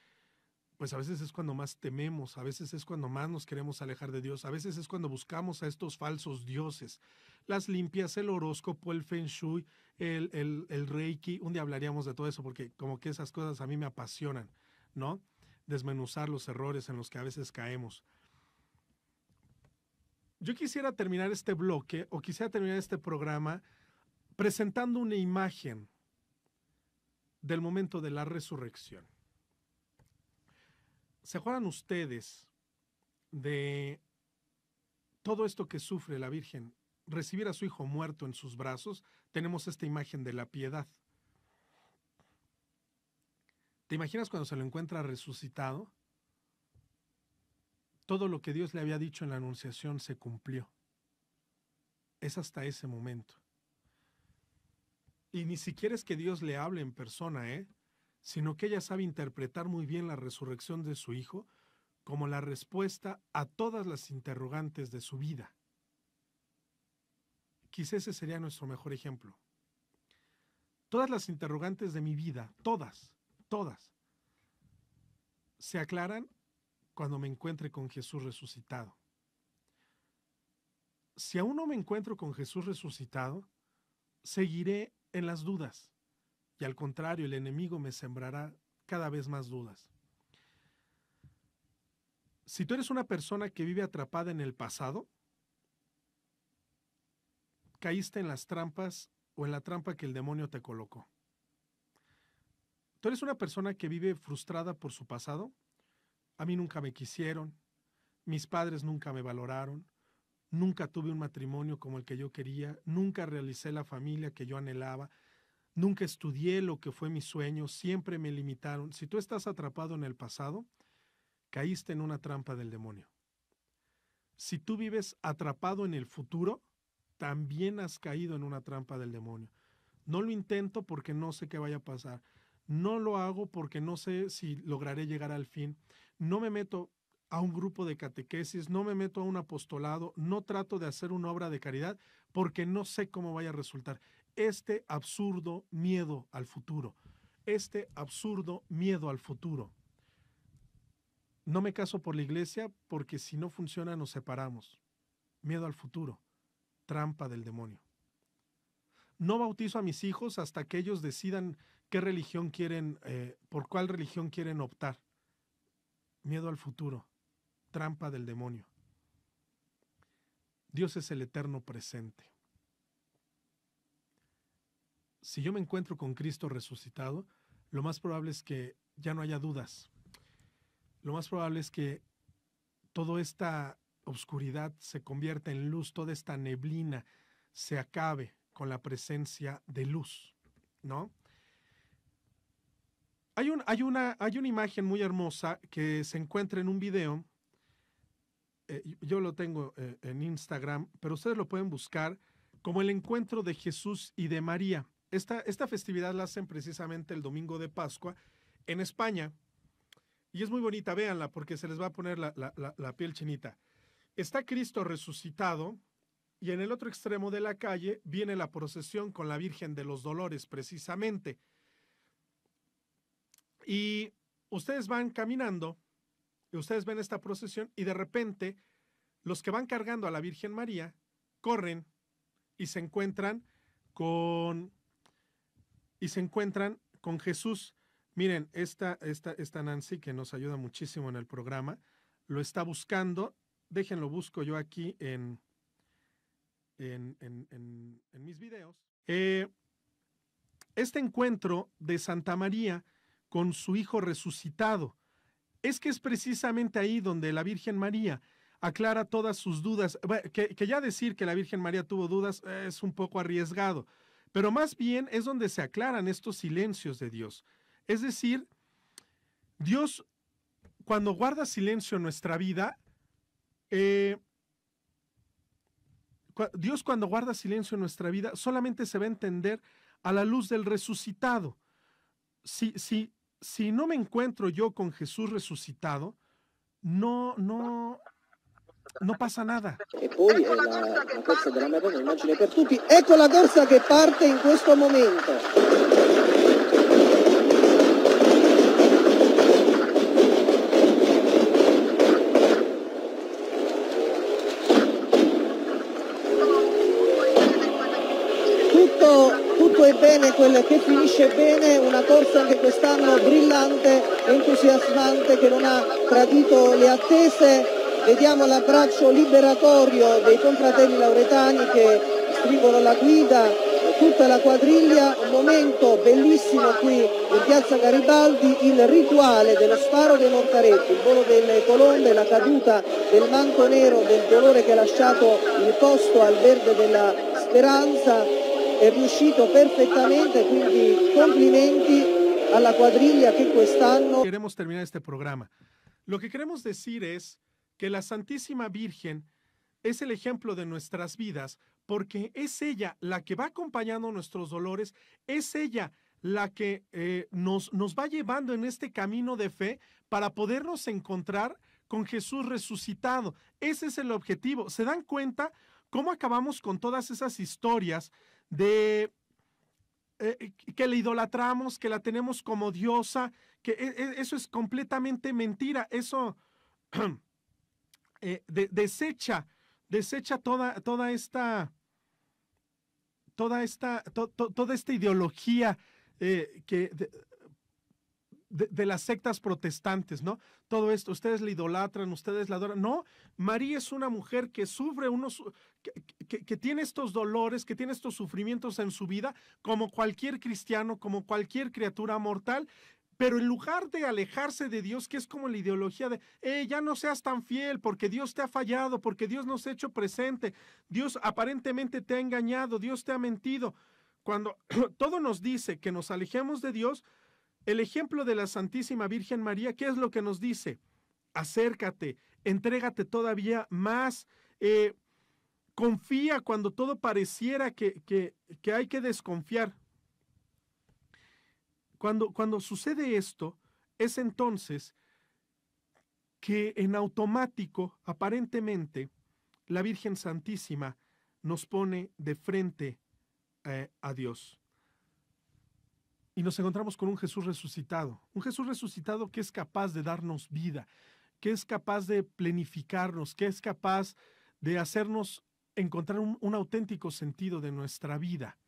pues a veces es cuando más tememos, a veces es cuando más nos queremos alejar de Dios, a veces es cuando buscamos a estos falsos dioses. Las limpias, el horóscopo, el feng shui, el reiki. Un día hablaríamos de todo eso porque como que esas cosas a mí me apasionan, ¿no? Desmenuzar los errores en los que a veces caemos. Yo quisiera terminar este bloque o quisiera terminar este programa presentando una imagen del momento de la resurrección. ¿Se acuerdan ustedes de todo esto que sufre la Virgen? Recibir a su hijo muerto en sus brazos. Tenemos esta imagen de la piedad. ¿Te imaginas cuando se lo encuentra resucitado? Todo lo que Dios le había dicho en la Anunciación se cumplió. Es hasta ese momento. Y ni siquiera es que Dios le hable en persona, sino que ella sabe interpretar muy bien la resurrección de su hijo como la respuesta a todas las interrogantes de su vida. Quizá ese sería nuestro mejor ejemplo. Todas las interrogantes de mi vida, todas, se aclaran cuando me encuentre con Jesús resucitado. Si aún no me encuentro con Jesús resucitado, seguiré en las dudas. Y al contrario, el enemigo me sembrará cada vez más dudas. Si tú eres una persona que vive atrapada en el pasado, caíste en las trampas o en la trampa que el demonio te colocó. Tú eres una persona que vive frustrada por su pasado. A mí nunca me quisieron, mis padres nunca me valoraron, nunca tuve un matrimonio como el que yo quería, nunca realicé la familia que yo anhelaba, nunca estudié lo que fue mi sueño, siempre me limitaron. Si tú estás atrapado en el pasado, caíste en una trampa del demonio. Si tú vives atrapado en el futuro, también has caído en una trampa del demonio. No lo intento porque no sé qué vaya a pasar. No lo hago porque no sé si lograré llegar al fin. No me meto a un grupo de catequesis, no me meto a un apostolado, no trato de hacer una obra de caridad porque no sé cómo vaya a resultar. Este absurdo miedo al futuro. No me caso por la iglesia porque si no funciona nos separamos. Miedo al futuro. Trampa del demonio. No bautizo a mis hijos hasta que ellos decidan qué religión quieren, por cuál religión quieren optar. Miedo al futuro. Trampa del demonio. Dios es el eterno presente. Si yo me encuentro con Cristo resucitado, lo más probable es que ya no haya dudas. Lo más probable es que toda esta oscuridad se convierta en luz, toda esta neblina se acabe con la presencia de luz, ¿no? Hay una imagen muy hermosa que se encuentra en un video. Yo lo tengo en Instagram, pero ustedes lo pueden buscar como el encuentro de Jesús y de María. Esta festividad la hacen precisamente el domingo de Pascua en España y es muy bonita, véanla porque se les va a poner la piel chinita. Está Cristo resucitado y en el otro extremo de la calle viene la procesión con la Virgen de los Dolores precisamente. Y ustedes van caminando, y ustedes ven esta procesión y de repente los que van cargando a la Virgen María corren y se encuentran con Jesús. Miren, esta Nancy, que nos ayuda muchísimo en el programa, lo está buscando. Déjenlo, busco yo aquí en mis videos. Este encuentro de Santa María con su hijo resucitado, es que es precisamente ahí donde la Virgen María aclara todas sus dudas. Que ya decir que la Virgen María tuvo dudas es un poco arriesgado, pero más bien es donde se aclaran estos silencios de Dios. Es decir, Dios, cuando guarda silencio en nuestra vida, Dios cuando guarda silencio en nuestra vida solamente se va a entender a la luz del resucitado. Si no me encuentro yo con Jesús resucitado, no pasa nada. E poi la corsa della Madonna, immagine per tutti. Ecco la corsa che parte in questo momento. Tutto è bene, quel che finisce bene, una corsa anche quest'anno brillante, entusiasmante, che non ha tradito le attese. Vediamo l'abbraccio liberatorio dei confratelli lauretani che stringono la guida, tutta la quadriglia, un momento bellissimo qui in piazza Garibaldi, il rituale dello sparo dei mortaretti, il volo delle colombe, la caduta del manto nero del dolore che ha lasciato il posto al verde della speranza, è riuscito perfectamente, quindi complimenti alla quadriglia que quest'anno. Queremos terminar este programa. Lo que queremos decir es que la Santísima Virgen es el ejemplo de nuestras vidas, porque es ella la que va acompañando nuestros dolores, es ella la que nos va llevando en este camino de fe para podernos encontrar con Jesús resucitado. Ese es el objetivo. ¿Se dan cuenta cómo acabamos con todas esas historias de que la idolatramos, que la tenemos como diosa, que eso es completamente mentira? Eso desecha toda esta ideología de las sectas protestantes, ¿no? Todo esto, ustedes la idolatran, ustedes la adoran. No, María es una mujer que sufre que tiene estos dolores, que tiene estos sufrimientos en su vida, como cualquier cristiano, como cualquier criatura mortal, pero en lugar de alejarse de Dios, que es como la ideología de, ya no seas tan fiel, porque Dios te ha fallado, porque Dios no se ha hecho presente, Dios aparentemente te ha engañado, Dios te ha mentido. Cuando todo nos dice que nos alejemos de Dios, el ejemplo de la Santísima Virgen María, ¿qué es lo que nos dice? Acércate, entrégate todavía más, confía cuando todo pareciera que hay que desconfiar. Cuando sucede esto, es entonces que en automático, aparentemente, la Virgen Santísima nos pone de frente a Dios. Y nos encontramos con un Jesús resucitado que es capaz de darnos vida, que es capaz de plenificarnos, que es capaz de hacernos encontrar un auténtico sentido de nuestra vida.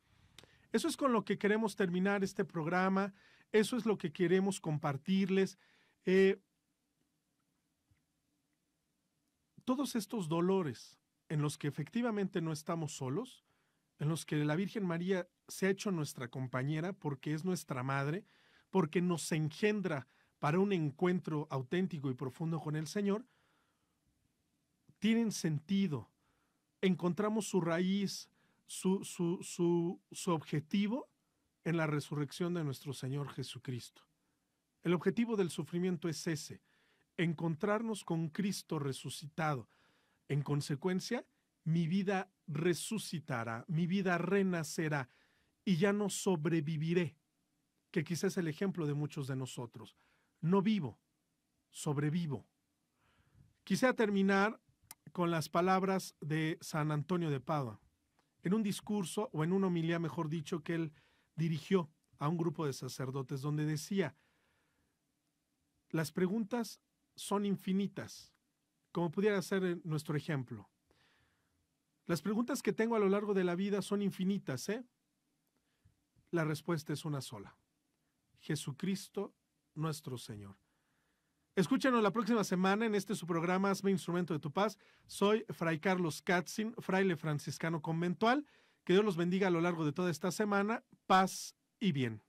Eso es con lo que queremos terminar este programa, eso es lo que queremos compartirles. Todos estos dolores en los que efectivamente no estamos solos, en los que la Virgen María se ha hecho nuestra compañera porque es nuestra madre, porque nos engendra para un encuentro auténtico y profundo con el Señor, tienen sentido. Encontramos su raíz, su objetivo en la resurrección de nuestro Señor Jesucristo. El objetivo del sufrimiento es ese, encontrarnos con Cristo resucitado. En consecuencia, mi vida resucitará, mi vida renacerá y ya no sobreviviré, que quizás es el ejemplo de muchos de nosotros. No vivo, sobrevivo. Quisiera terminar con las palabras de San Antonio de Padua, en un discurso, o en una homilía, mejor dicho, que él dirigió a un grupo de sacerdotes, donde decía: las preguntas son infinitas, como pudiera ser nuestro ejemplo. Las preguntas que tengo a lo largo de la vida son infinitas, ¿eh? La respuesta es una sola: Jesucristo, nuestro Señor. Escúchanos la próxima semana en su programa Hazme Instrumento de tu Paz. Soy Fray Carlos Katzin, fraile franciscano conventual. Que Dios los bendiga a lo largo de toda esta semana. Paz y bien.